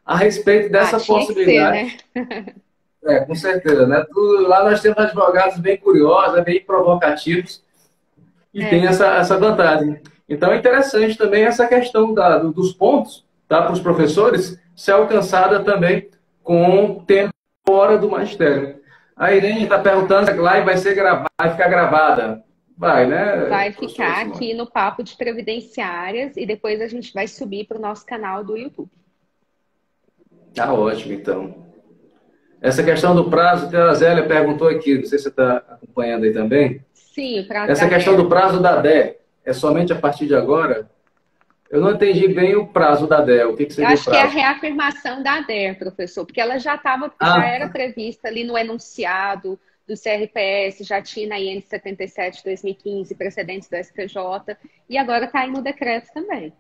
[SPEAKER 2] a respeito dessa possibilidade.
[SPEAKER 1] Ser, né?
[SPEAKER 2] Com certeza. Né? Lá nós temos advogados bem curiosos, bem provocativos, e tem essa vantagem. Então, é interessante também essa questão dos pontos, tá, para os professores ser alcançada também com tempo fora do magistério. A Irene está perguntando se a live vai ficar gravada. Vai, né?
[SPEAKER 1] Vai ficar aqui no Papo de Previdenciárias e depois a gente vai subir para o nosso canal do YouTube.
[SPEAKER 2] Tá ótimo, então. Essa questão do prazo, a Zélia perguntou aqui, não sei se você está acompanhando aí também.
[SPEAKER 1] Sim, o prazo
[SPEAKER 2] Essa questão do prazo da DE é somente a partir de agora? Eu não entendi bem o prazo da DE. O que seria o prazo?
[SPEAKER 1] Eu acho que é a reafirmação da DE, professor, porque ela já era prevista ali no enunciado do CRPS, já tinha na IN 77 2015, precedentes do STJ, e agora está aí no decreto também.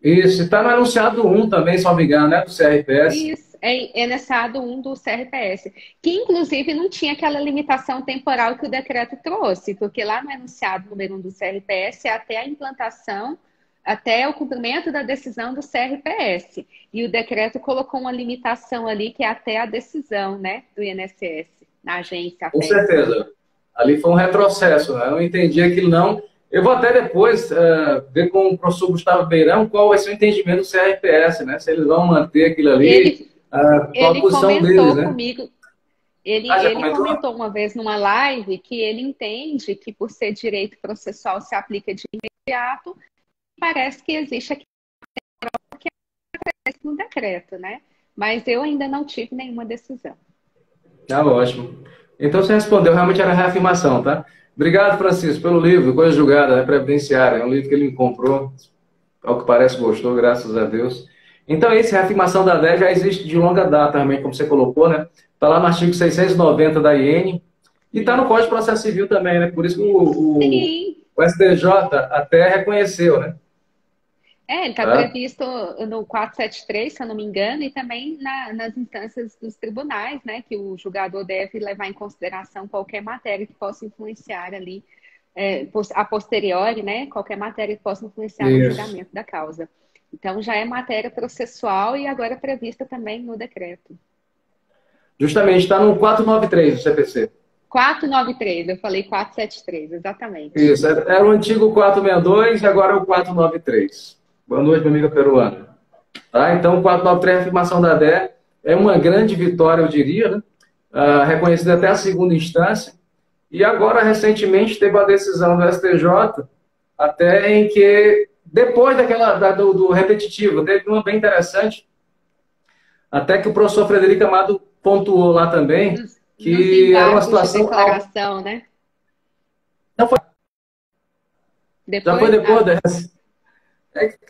[SPEAKER 2] Isso, está no enunciado 1 também, se não me engano, né, do CRPS.
[SPEAKER 1] Isso, é enunciado 1 do CRPS, que inclusive não tinha aquela limitação temporal que o decreto trouxe, porque lá no enunciado número 1 do CRPS é até a implantação, até o cumprimento da decisão do CRPS. E o decreto colocou uma limitação ali, que é até a decisão, né, do INSS, na agência.
[SPEAKER 2] Com certeza. Ali foi um retrocesso, né? Eu não entendi aquilo, não. Eu vou até depois ver com o professor Gustavo Beirão qual vai ser o entendimento do CRPS, né? Se eles vão manter aquilo ali, qual a posição deles, né?
[SPEAKER 1] Comigo, ele comentou uma vez numa live que ele entende que, por ser direito processual, se aplica de imediato. Parece que existe aqui que aparece no decreto, né? Mas eu ainda não tive nenhuma decisão.
[SPEAKER 2] Tá ótimo. Então você respondeu, realmente era reafirmação, tá? Obrigado, Francisco, pelo livro, Coisa Julgada, né, Previdenciária. É um livro que ele me comprou, ao que parece gostou, graças a Deus. Então, essa reafirmação da DE já existe de longa data, também, como você colocou, né? Está lá no artigo 690 da IN e está no Código de Processo Civil também, né? Por isso que o STJ até reconheceu, né?
[SPEAKER 1] Ele está previsto no 473, se eu não me engano, e também nas instâncias dos tribunais, né? Que o julgador deve levar em consideração qualquer matéria que possa influenciar ali, a posteriori, né? Qualquer matéria que possa influenciar no julgamento da causa. Então, já é matéria processual e agora é prevista também no decreto.
[SPEAKER 2] Justamente, está no 493 do CPC.
[SPEAKER 1] 493, eu falei 473, exatamente.
[SPEAKER 2] Isso, era o antigo 462 e agora é o 493. Boa noite, minha amiga peruana. Tá? Então, o 493, a afirmação da DE, é uma grande vitória, eu diria, né? Reconhecida até a segunda instância. E agora, recentemente, teve a decisão do STJ, até em que, depois do repetitivo, teve uma bem interessante, até que o professor Frederico Amado pontuou lá também, que era uma situação...
[SPEAKER 1] De declaração, né?
[SPEAKER 2] Não foi... Já foi depois dessa.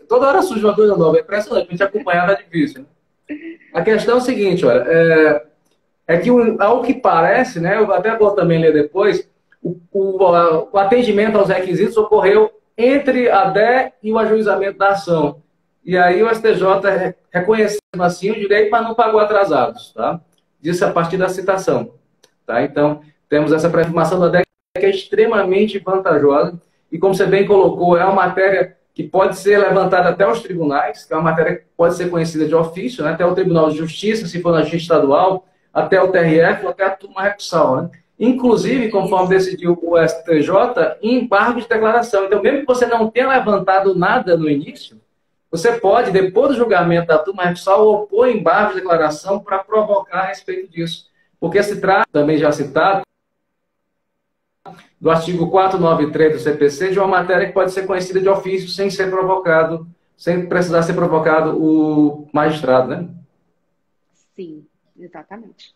[SPEAKER 2] Toda hora surge uma coisa nova, é impressionante, a gente acompanhar é difícil. Né? A questão é o seguinte, olha, é que, ao que parece, né, eu até vou também ler depois, o atendimento aos requisitos ocorreu entre a DE e o ajuizamento da ação. E aí o STJ reconhecendo assim o direito, mas não pagou atrasados, tá? Disse a partir da citação, tá? Então, temos essa pré-afirmação da DE que é extremamente vantajosa e, como você bem colocou, é uma matéria que pode ser levantada até os tribunais, que é uma matéria que pode ser conhecida de ofício, né? Até o Tribunal de Justiça, se for na Justiça Estadual, até o TRF, até a turma recursal, né? Inclusive, conforme decidiu o STJ, em embargo de declaração. Então, mesmo que você não tenha levantado nada no início, você pode, depois do julgamento da turma recursal, opor embargo de declaração para provocar a respeito disso. Porque se trata, também já citado, do artigo 493 do CPC, de uma matéria que pode ser conhecida de ofício sem ser provocado, sem precisar ser provocado o magistrado, né?
[SPEAKER 1] Sim, exatamente.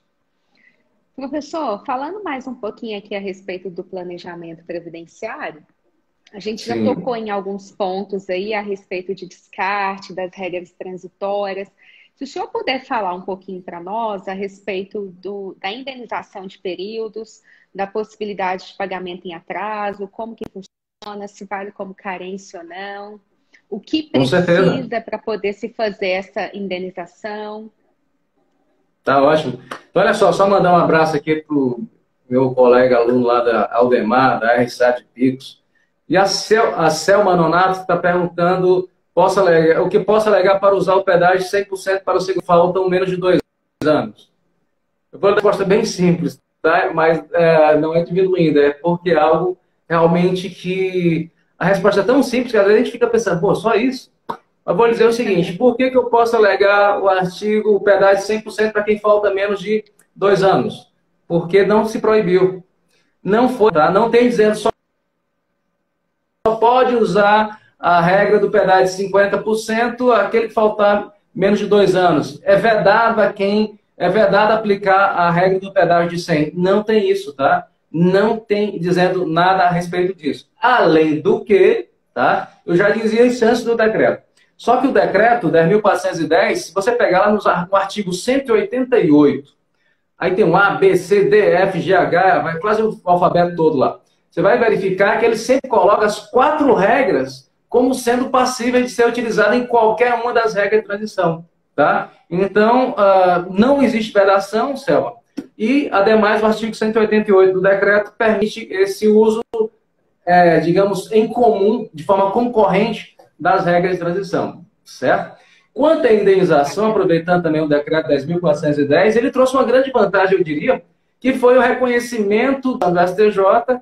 [SPEAKER 1] Professor, falando mais um pouquinho aqui a respeito do planejamento previdenciário, a gente já tocou em alguns pontos aí a respeito de descarte, das regras transitórias. Se o senhor puder falar um pouquinho para nós a respeito da indenização de períodos, da possibilidade de pagamento em atraso, como que funciona, se vale como carência ou não, o que precisa para poder se fazer essa indenização.
[SPEAKER 2] Tá ótimo. Então, olha só mandar um abraço aqui para o meu colega aluno lá da Aldemar, da R7 Picos. E a Selma Nonato está perguntando o que posso alegar para usar o pedágio 100% para o seguro. Faltam menos de 2 anos. Eu vou dar uma resposta bem simples, tá? Mas não é diminuindo, é porque é algo realmente que... A resposta é tão simples que às vezes a gente fica pensando, pô, só isso? Mas vou dizer o seguinte, por que eu posso alegar o pedágio 100% para quem falta menos de 2 anos? Porque não se proibiu. Não foi, tá? Não tem dizendo só pode usar a regra do pedágio de 50% aquele que faltar menos de 2 anos. É vedado aplicar a regra do pedágio de 100. Não tem isso, tá? Não tem dizendo nada a respeito disso. Além do que, tá? Eu já dizia a instância do decreto. Só que o decreto 10.410, se você pegar lá no artigo 188, aí tem um A, B, C, D, F, G, H, vai quase o alfabeto todo lá. Você vai verificar que ele sempre coloca as 4 regras como sendo passíveis de ser utilizada em qualquer uma das regras de transição. Tá? Então, não existe vedação, Selma. E, ademais, o artigo 188 do decreto permite esse uso, digamos, em comum, de forma concorrente, das regras de transição. Certo? Quanto à indenização, aproveitando também o decreto 10.410, ele trouxe uma grande vantagem, eu diria, que foi o reconhecimento do STJ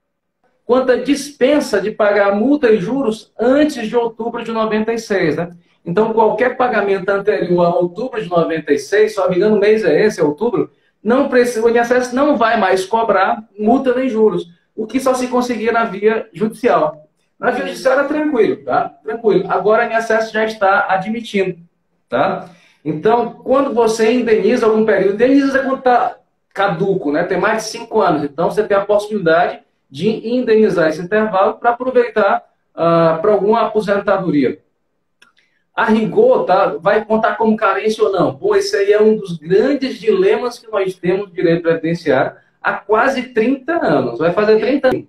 [SPEAKER 2] quanto à dispensa de pagar multa e juros antes de outubro de 96, né? Então, qualquer pagamento anterior a outubro de 96, só me engano, o mês é esse, outubro, não precisa, o INSS não vai mais cobrar multa nem juros, o que só se conseguia na via judicial. Na via judicial era tranquilo, tá? Tranquilo. Agora, o INSS já está admitindo, tá? Então, quando você indeniza algum período, indeniza quando está caduco, né? Tem mais de 5 anos, então você tem a possibilidade de indenizar esse intervalo para aproveitar para alguma aposentadoria. A rigor, tá, vai contar como carência ou não? Pô, esse aí é um dos grandes dilemas que nós temos no direito previdenciário há quase 30 anos. Vai fazer 30 anos.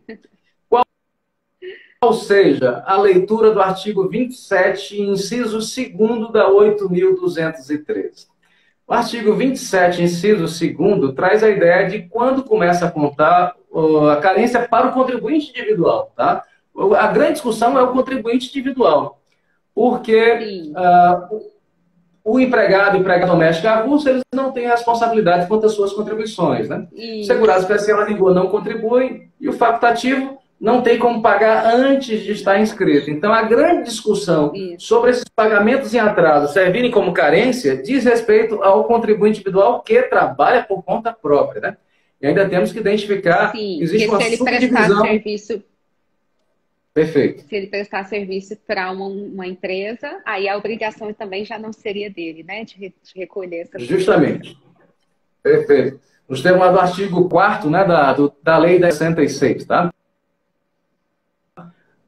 [SPEAKER 2] Qual seja a leitura do artigo 27, inciso 2º da 8.213? O artigo 27, inciso 2º, traz a ideia de quando começa a contar a carência para o contribuinte individual. Tá? A grande discussão é o contribuinte individual. Porque o empregado doméstico avulso, eles não têm responsabilidade quanto às suas contribuições. Né? O segurado especial a rigor não contribui e o facultativo não tem como pagar antes de estar inscrito. Então, a grande discussão sobre esses pagamentos em atraso servirem como carência diz respeito ao contribuinte individual que trabalha por conta própria. Né? E ainda temos que identificar que existe uma subdivisão... Perfeito.
[SPEAKER 1] Se ele prestar serviço para uma empresa, aí a obrigação também já não seria dele, né? De recolher essa...
[SPEAKER 2] Justamente. Perfeito. Nos termos do artigo 4º, né, da Lei 10.666, tá?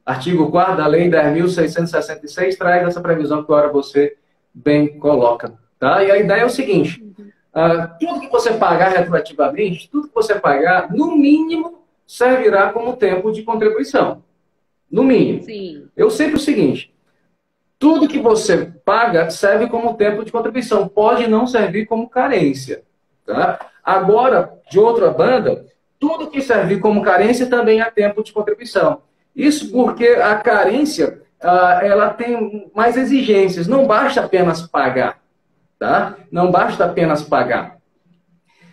[SPEAKER 2] Artigo 4º da Lei 10.666 traz essa previsão que agora você bem coloca. Tá? E a ideia é o seguinte, Tudo que você pagar retroativamente, tudo que você pagar, no mínimo, servirá como tempo de contribuição. No mínimo.
[SPEAKER 1] Sim.
[SPEAKER 2] Eu sei o seguinte, tudo que você paga serve como tempo de contribuição, pode não servir como carência. Tá? Agora, de outra banda, tudo que servir como carência também é tempo de contribuição. Isso porque a carência, ela tem mais exigências, não basta apenas pagar. Tá? Não basta apenas pagar.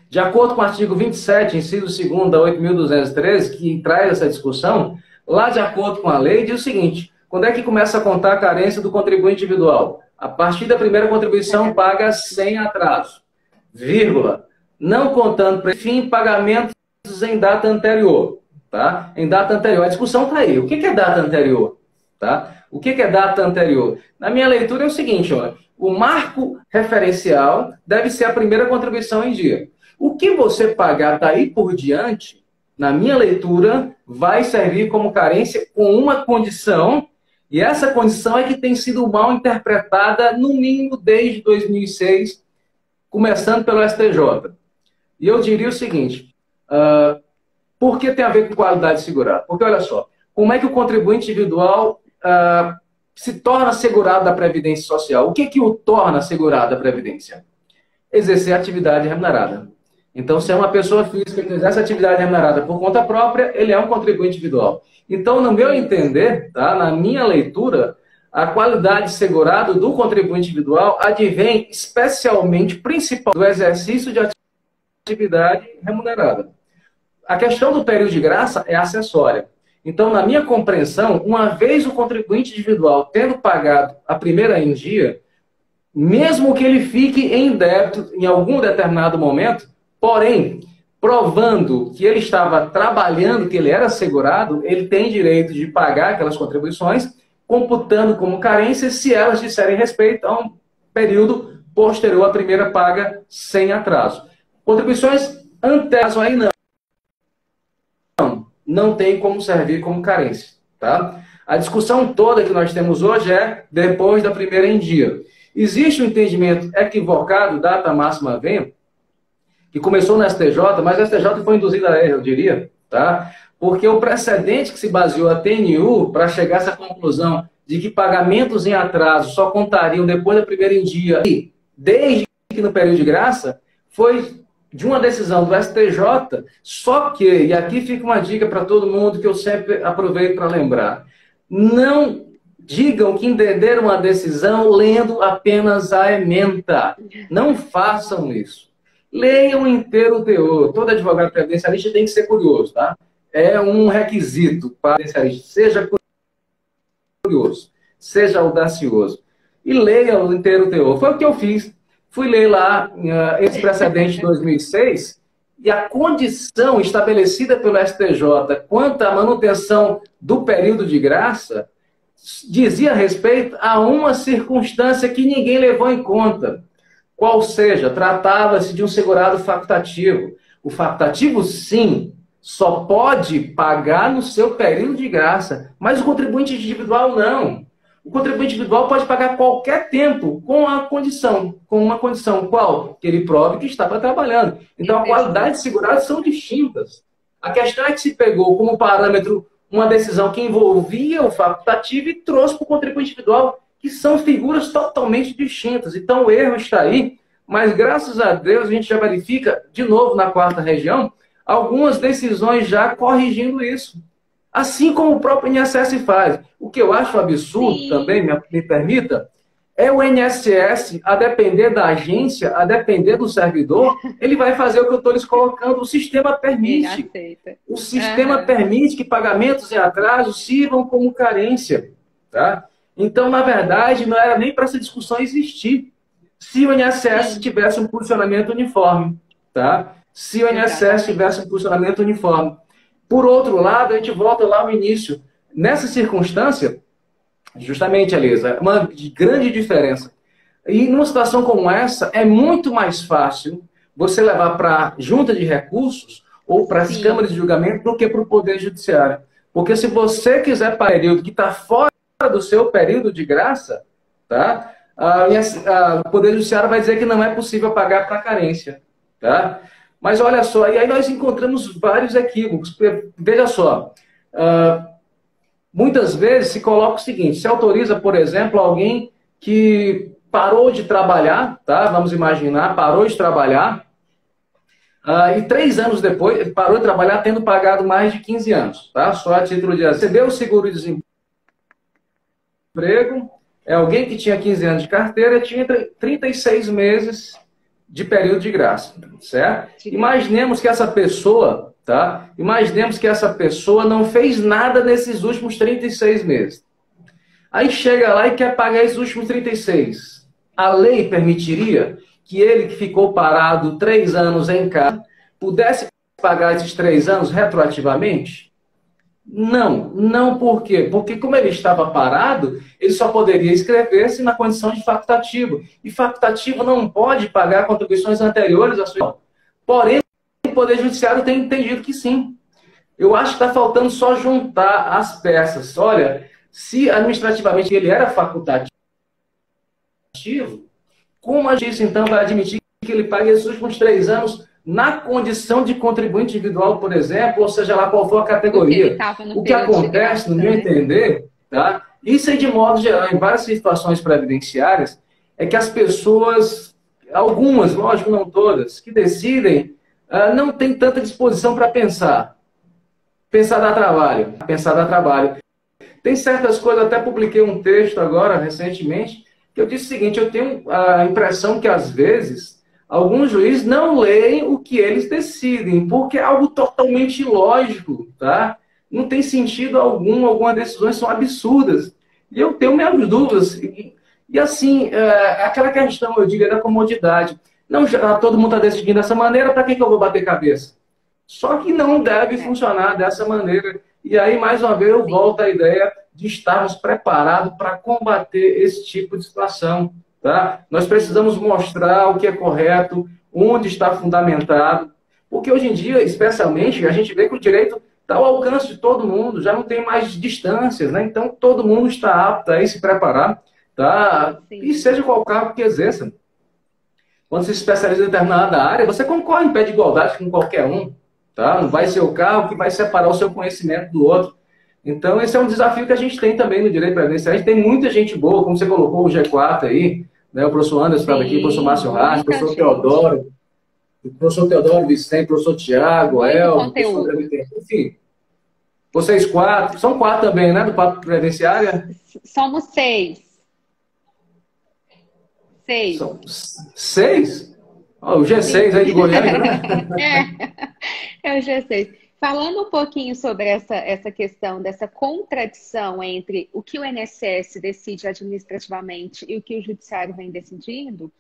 [SPEAKER 2] De acordo com o artigo 27, inciso 2º da 8.213, que traz essa discussão, lá de acordo com a lei, diz o seguinte, quando é que começa a contar a carência do contribuinte individual? A partir da primeira contribuição paga sem atraso, vírgula, não contando para fim pagamentos em data anterior. Tá? Em data anterior. A discussão está aí. O que é data anterior? Tá? O que é data anterior? Na minha leitura é o seguinte, olha, o marco referencial deve ser a primeira contribuição em dia. O que você pagar daí por diante, na minha leitura, vai servir como carência com uma condição, e essa condição é que tem sido mal interpretada, no mínimo desde 2006, começando pelo STJ. E eu diria o seguinte, por que tem a ver com qualidade segurada? Porque, olha só, como é que o contribuinte individual se torna segurado da Previdência Social? O que o torna segurado da Previdência? Exercer atividade remunerada. Então, se é uma pessoa física que exerce atividade remunerada por conta própria, ele é um contribuinte individual. Então, no meu entender, tá, na minha leitura, a qualidade segurada do contribuinte individual advém especialmente, principalmente, do exercício de atividade remunerada. A questão do período de graça é acessória. Então, na minha compreensão, uma vez o contribuinte individual tendo pagado a primeira em dia, mesmo que ele fique em débito em algum determinado momento, porém, provando que ele estava trabalhando, que ele era segurado, ele tem direito de pagar aquelas contribuições, computando como carência se elas disserem respeito a um período posterior à primeira paga sem atraso. Contribuições anteriores aí não tem como servir como carência. Tá? A discussão toda que nós temos hoje é depois da primeira em dia. Existe um entendimento equivocado, data máxima venha, que começou no STJ, mas o STJ foi induzido a erro, eu diria, tá? Porque o precedente que se baseou a TNU para chegar a essa conclusão de que pagamentos em atraso só contariam depois da primeira em dia, e desde que no período de graça, foi de uma decisão do STJ, só que, e aqui fica uma dica para todo mundo que eu sempre aproveito para lembrar, não digam que entenderam a decisão lendo apenas a ementa. Não façam isso. Leiam inteiro o teor. Todo advogado previdencialista tem que ser curioso, tá? É um requisito para o previdencialista. Seja curioso, seja audacioso. E leiam o inteiro o teor. Foi o que eu fiz. Fui ler lá esse precedente de 2006 e a condição estabelecida pelo STJ quanto à manutenção do período de graça dizia respeito a uma circunstância que ninguém levou em conta. Qual seja, tratava-se de um segurado facultativo. O facultativo, sim, só pode pagar no seu período de graça, mas o contribuinte individual não. O contribuinte individual pode pagar qualquer tempo com uma condição. Qual? Que ele prove que estava trabalhando. Então, a qualidade de segurado são distintas. A questão é que se pegou como parâmetro uma decisão que envolvia o facultativo e trouxe para o contribuinte individual, que são figuras totalmente distintas. Então, o erro está aí, mas graças a Deus a gente já verifica, de novo na quarta região, algumas decisões já corrigindo isso. Assim como o próprio INSS faz. O que eu acho absurdo Sim. também, me permita, é o INSS, a depender da agência, a depender do servidor, ele vai fazer o que eu estou lhes colocando. O sistema permite. O sistema permite que pagamentos em atraso sirvam como carência. Tá? Então, na verdade, não era nem para essa discussão existir. Se o INSS tivesse um posicionamento uniforme. Tá? Se o INSS tivesse um posicionamento uniforme. Por outro lado, a gente volta lá ao início. Nessa circunstância, justamente, Elisa, uma grande diferença. E numa situação como essa, é muito mais fácil você levar para a junta de recursos ou para as câmaras de julgamento do que para o Poder Judiciário. Porque se você quiser para período que está fora do seu período de graça, tá? O Poder Judiciário vai dizer que não é possível pagar para carência. Tá? Mas olha só, e aí nós encontramos vários equívocos. Veja só, muitas vezes se coloca o seguinte, se autoriza, por exemplo, alguém que parou de trabalhar, tá? Vamos imaginar, parou de trabalhar, e 3 anos depois, parou de trabalhar tendo pagado mais de 15 anos, tá? Só a título de recebeu o seguro-desemprego, é alguém que tinha 15 anos de carteira, tinha 36 meses de período de graça, certo? Imaginemos que essa pessoa, tá? Imaginemos que essa pessoa não fez nada nesses últimos 36 meses. Aí chega lá e quer pagar esses últimos 36. A lei permitiria que ele que ficou parado 3 anos em casa pudesse pagar esses 3 anos retroativamente? Não. Não por quê? Porque como ele estava parado, ele só poderia inscrever-se na condição de facultativo. E facultativo não pode pagar contribuições anteriores à sua. Porém, o Poder Judiciário tem entendido que sim. Eu acho que está faltando só juntar as peças. Olha, se administrativamente ele era facultativo, como a justiça então vai admitir que ele pague esses últimos 3 anos na condição de contribuinte individual, por exemplo, ou seja lá qual for a categoria? O que acontece, no meu entender, tá? Isso aí de modo geral, em várias situações previdenciárias, é que as pessoas, algumas, lógico, não todas, que decidem, não têm tanta disposição para pensar. Pensar dá trabalho. Pensar dá trabalho. Tem certas coisas, até publiquei um texto agora, recentemente, que eu disse o seguinte, eu tenho a impressão que, às vezes, alguns juízes não leem o que eles decidem, porque é algo totalmente ilógico, tá? Não tem sentido algum, algumas decisões são absurdas. E eu tenho minhas dúvidas. E assim, aquela questão, eu digo, é da comodidade. Não, já, todo mundo está decidindo dessa maneira, para que eu vou bater cabeça? Só que não deve funcionar dessa maneira. E aí, mais uma vez, eu volto à ideia de estarmos preparados para combater esse tipo de situação. Tá? Nós precisamos mostrar o que é correto, onde está fundamentado, porque hoje em dia, especialmente, a gente vê que o direito está ao alcance de todo mundo, já não tem mais distâncias, né? Então todo mundo está apto a se preparar, tá? E seja qual cargo que exerça. Quando se especializa em determinada área, você concorre em pé de igualdade com qualquer um, tá? Não vai ser o cargo que vai separar o seu conhecimento do outro. Então esse é um desafio que a gente tem também no direito previdenciário. A gente tem muita gente boa, como você colocou o G4 aí, né? O professor Anderson estava aqui, o professor Márcio Reis, o professor Teodoro, o professor Teodoro Vicente, o professor Tiago, El, enfim, vocês 4, são 4 também, né, do Papo Previdenciário?
[SPEAKER 3] Somos 6. 6.
[SPEAKER 2] São 6? Oh, o G6 aí de Goiânia, né?
[SPEAKER 3] É o G6. Falando um pouquinho sobre essa questão dessa contradição entre o que o INSS decide administrativamente e o que o Judiciário vem decidindo,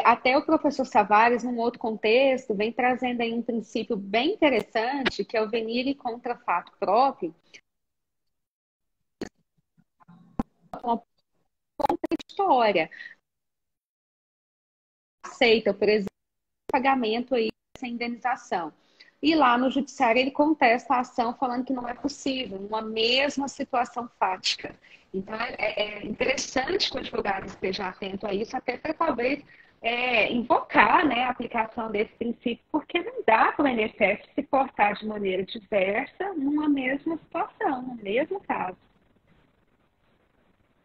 [SPEAKER 3] até o professor Savares, num outro contexto, vem trazendo aí um princípio bem interessante, que é o venire contra fato próprio, uma contraditória. Aceita, por exemplo, o pagamento aí dessa indenização. E lá no judiciário ele contesta a ação falando que não é possível, numa mesma situação fática. Então é interessante que o advogado esteja atento a isso, até para talvez invocar, né, a aplicação desse princípio, porque não dá para o INSS se portar de maneira diversa numa mesma situação, no mesmo caso.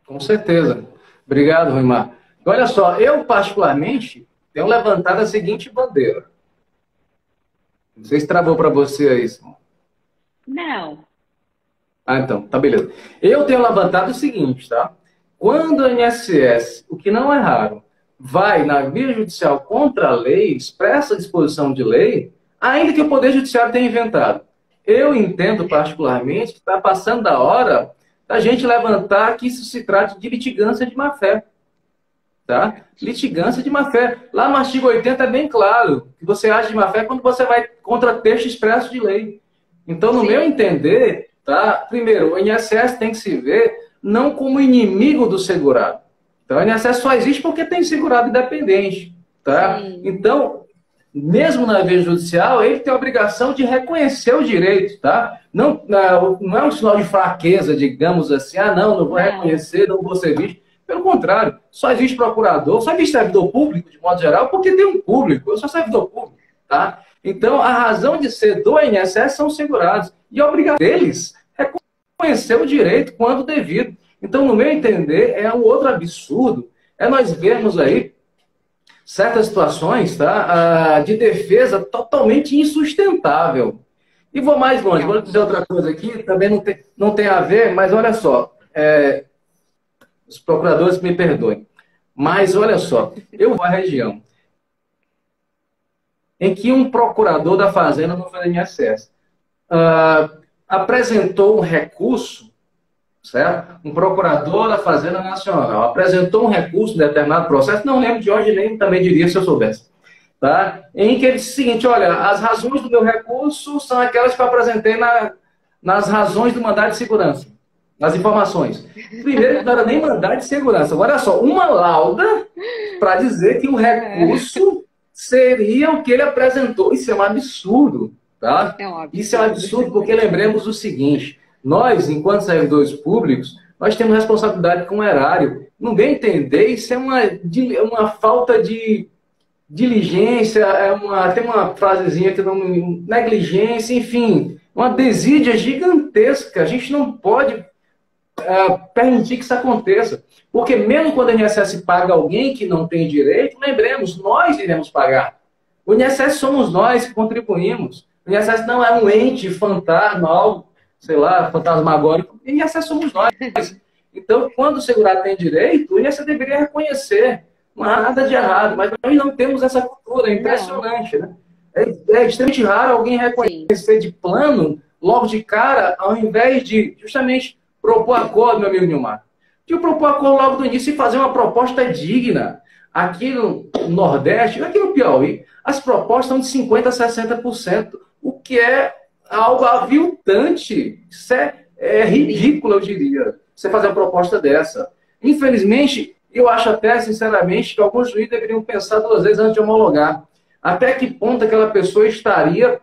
[SPEAKER 2] Com certeza. Obrigado, Ruimar. Olha só, eu particularmente tenho levantado a seguinte bandeira. Não sei se travou para você aí, Simão.
[SPEAKER 3] Não.
[SPEAKER 2] Ah, então, tá beleza. Eu tenho levantado o seguinte, tá? Quando o INSS, o que não é raro, vai na via judicial contra a lei, expressa disposição de lei, ainda que o Poder Judiciário tenha inventado. Eu entendo particularmente que está passando da hora da gente levantar que isso se trata de litigância de má-fé. Tá? Litigância de má-fé. Lá no artigo 80 é bem claro que você age de má-fé quando você vai contra texto expresso de lei. Então, no meu entender, tá? Primeiro, o INSS tem que se ver não como inimigo do segurado. Então, o INSS só existe porque tem segurado independente. Tá? Então, mesmo na via judicial, ele tem a obrigação de reconhecer o direito. Tá? Não é um sinal de fraqueza, digamos assim, não vou reconhecer, não vou ser visto. Pelo contrário, só existe procurador, só existe servidor público, de modo geral, porque tem um público. Eu sou servidor público, tá? Então, a razão de ser do INSS são os segurados. E a obrigação deles é reconhecer o direito quando devido. Então, no meu entender, é um outro absurdo, é nós vermos aí certas situações, tá, de defesa totalmente insustentável. E vou mais longe, vou dizer outra coisa aqui, também não tem a ver, mas olha só, os procuradores me perdoem, mas olha só, eu vou à região em que um procurador da Fazenda no INSS apresentou um recurso, certo? Um procurador da Fazenda Nacional apresentou um recurso em determinado processo, não lembro de onde, nem também diria se eu soubesse, tá? Em que ele disse o seguinte, olha, as razões do meu recurso são aquelas que eu apresentei nas razões do mandado de segurança, nas informações. Primeiro, não era nem mandado de segurança, olha só, uma lauda para dizer que o recurso seria o que ele apresentou. Isso é um absurdo, tá? Isso é um absurdo porque lembremos o seguinte, nós, enquanto servidores públicos, nós temos responsabilidade com o erário. Não bem entender, isso é uma falta de diligência, tem uma frasezinha que não... negligência, enfim, uma desídia gigantesca. A gente não pode permitir que isso aconteça. Porque mesmo quando o INSS paga alguém que não tem direito, lembremos, nós iremos pagar. O INSS somos nós que contribuímos. O INSS não é um ente fantasma, algo, sei lá, fantasmagórico. O INSS somos nós. Então, quando o segurado tem direito, o INSS deveria reconhecer. Não há nada de errado, mas nós não temos essa cultura, é impressionante, né? É extremamente raro alguém reconhecer de plano, logo de cara, ao invés de justamente propor acordo, meu amigo Nilmar. De propor acordo logo do início e fazer uma proposta digna. Aqui no Nordeste, aqui no Piauí, as propostas são de 50% a 60%, o que é algo aviltante. Isso é ridículo, eu diria, você fazer uma proposta dessa. Infelizmente, eu acho até, sinceramente, que alguns juízes deveriam pensar 2 vezes antes de homologar. Até que ponto aquela pessoa estaria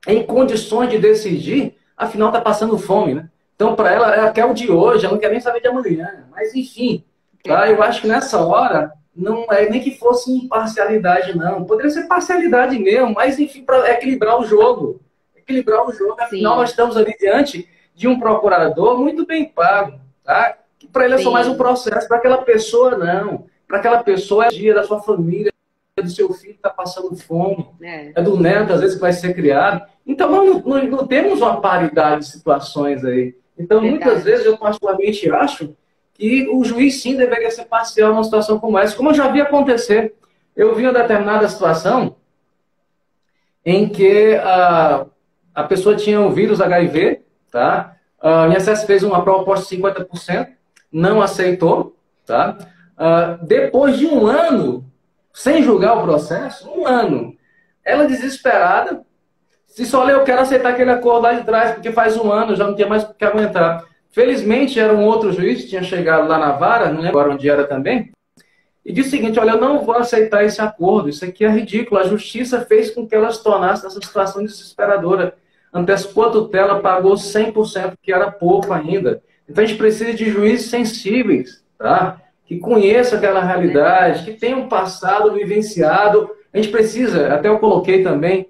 [SPEAKER 2] em condições de decidir, afinal está passando fome, né? Então, para ela quer o de hoje, ela não quer nem saber de amanhã. Mas, enfim, tá? Eu acho que nessa hora, não é nem que fosse imparcialidade, não. Poderia ser parcialidade mesmo, mas, enfim, para equilibrar o jogo. Equilibrar o jogo. Afinal, nós estamos ali diante de um procurador muito bem pago, tá? Para ele é só mais um processo, para aquela pessoa não. Para aquela pessoa é dia da sua família, do seu filho que está passando fome, é do neto, às vezes, que vai ser criado. Então, nós não temos uma paridade de situações aí. Então, muitas vezes, eu particularmente acho que o juiz, sim, deveria ser parcial numa situação como essa, como eu já vi acontecer. Eu vi uma determinada situação em que a pessoa tinha o vírus HIV, tá? O INSS fez uma proposta de 50%, não aceitou, tá? Depois de 1 ano, sem julgar o processo, 1 ano, ela desesperada, disse, olha, eu quero aceitar aquele acordo lá de trás, porque faz 1 ano, já não tinha mais o que aguentar. Felizmente, era um outro juiz que tinha chegado lá na vara, não lembro agora onde era também, e disse o seguinte, olha, eu não vou aceitar esse acordo, isso aqui é ridículo, a justiça fez com que ela se tornasse nessa situação desesperadora. Antecipou a tutela, pagou 100%, que era pouco ainda. Então, a gente precisa de juízes sensíveis, tá? Que conheçam aquela realidade, que tenham passado, vivenciado. A gente precisa, até eu coloquei também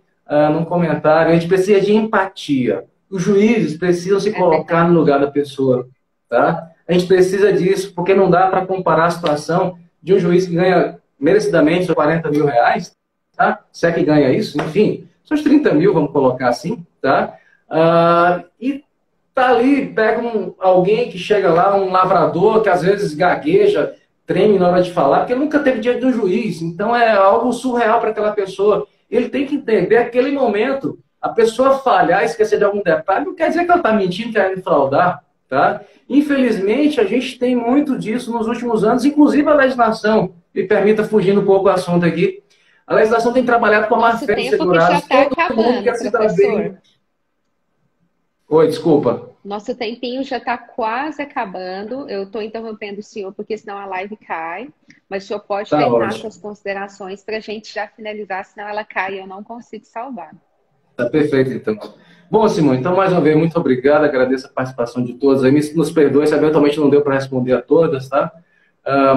[SPEAKER 2] num comentário, a gente precisa de empatia. Os juízes precisam se colocar no lugar da pessoa, tá? A gente precisa disso, porque não dá para comparar a situação de um juiz que ganha merecidamente R$ 40 mil, tá? Se é que ganha isso, enfim, seus 30 mil, vamos colocar assim, tá? E tá ali, pega alguém que chega lá, um lavrador que às vezes gagueja, treme na hora de falar, porque nunca teve diante do juiz. Então é algo surreal para aquela pessoa. Ele tem que entender aquele momento. A pessoa falhar, esquecer de algum detalhe, não quer dizer que ela está mentindo, querendo fraudar, tá? Infelizmente, a gente tem muito disso nos últimos anos, inclusive a legislação, me permita fugir um pouco do assunto aqui, a legislação tem trabalhado com a má-fé dos segurados. Todo mundo quer se dar bem. Oi, desculpa.
[SPEAKER 3] Nosso tempinho já está quase acabando. Eu estou interrompendo o senhor, porque senão a live cai. Mas o senhor pode terminar suas considerações para a gente já finalizar, senão ela cai e eu não consigo salvar.
[SPEAKER 2] Tá perfeito, então. Bom, Simone, então, mais uma vez, muito obrigado. Agradeço a participação de todos. Aí, nos perdoe se eventualmente não deu para responder a todas, tá?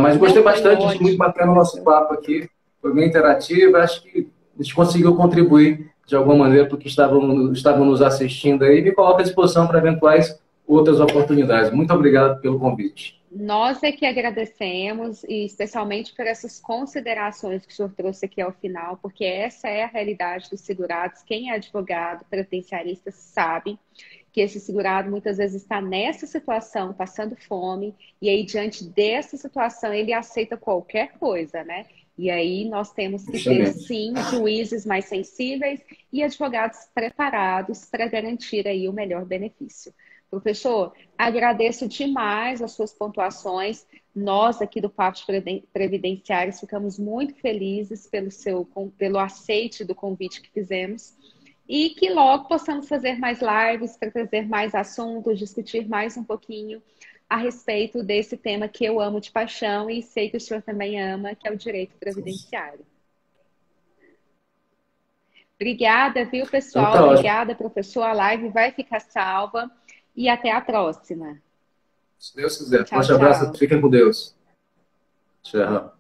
[SPEAKER 2] Mas
[SPEAKER 3] Não,
[SPEAKER 2] gostei
[SPEAKER 3] foi
[SPEAKER 2] bastante, achei muito
[SPEAKER 3] ótimo,
[SPEAKER 2] bacana o nosso
[SPEAKER 3] professor.
[SPEAKER 2] papo aqui. Foi bem interativo, acho que a gente conseguiu contribuir de alguma maneira para o que estavam nos assistindo aí e me coloca à disposição para eventuais outras oportunidades. Muito obrigado pelo convite.
[SPEAKER 3] Nós é que agradecemos, e especialmente por essas considerações que o senhor trouxe aqui ao final, porque essa é a realidade dos segurados. Quem é advogado, previdenciarista, sabe que esse segurado muitas vezes está nessa situação, passando fome, e aí, diante dessa situação, ele aceita qualquer coisa, né? E aí nós temos que ter,
[SPEAKER 2] Justamente.
[SPEAKER 3] sim, juízes mais sensíveis e advogados preparados para garantir aí o melhor benefício. Professor, agradeço demais as suas pontuações. Nós aqui do Papo de Previdenciários ficamos muito felizes pelo aceite do convite que fizemos e que logo possamos fazer mais lives para trazer mais assuntos, discutir mais um pouquinho a respeito desse tema que eu amo de paixão e sei que o senhor também ama, que é o direito previdenciário. Obrigada, viu,
[SPEAKER 2] Então
[SPEAKER 3] pessoal?
[SPEAKER 2] tá ótimo.
[SPEAKER 3] Obrigada, professor. A live vai ficar salva e até a próxima.
[SPEAKER 2] Se Deus quiser.
[SPEAKER 3] Tchau,
[SPEAKER 2] Forte abraço,
[SPEAKER 3] tchau.
[SPEAKER 2] fiquem com Deus. Tchau.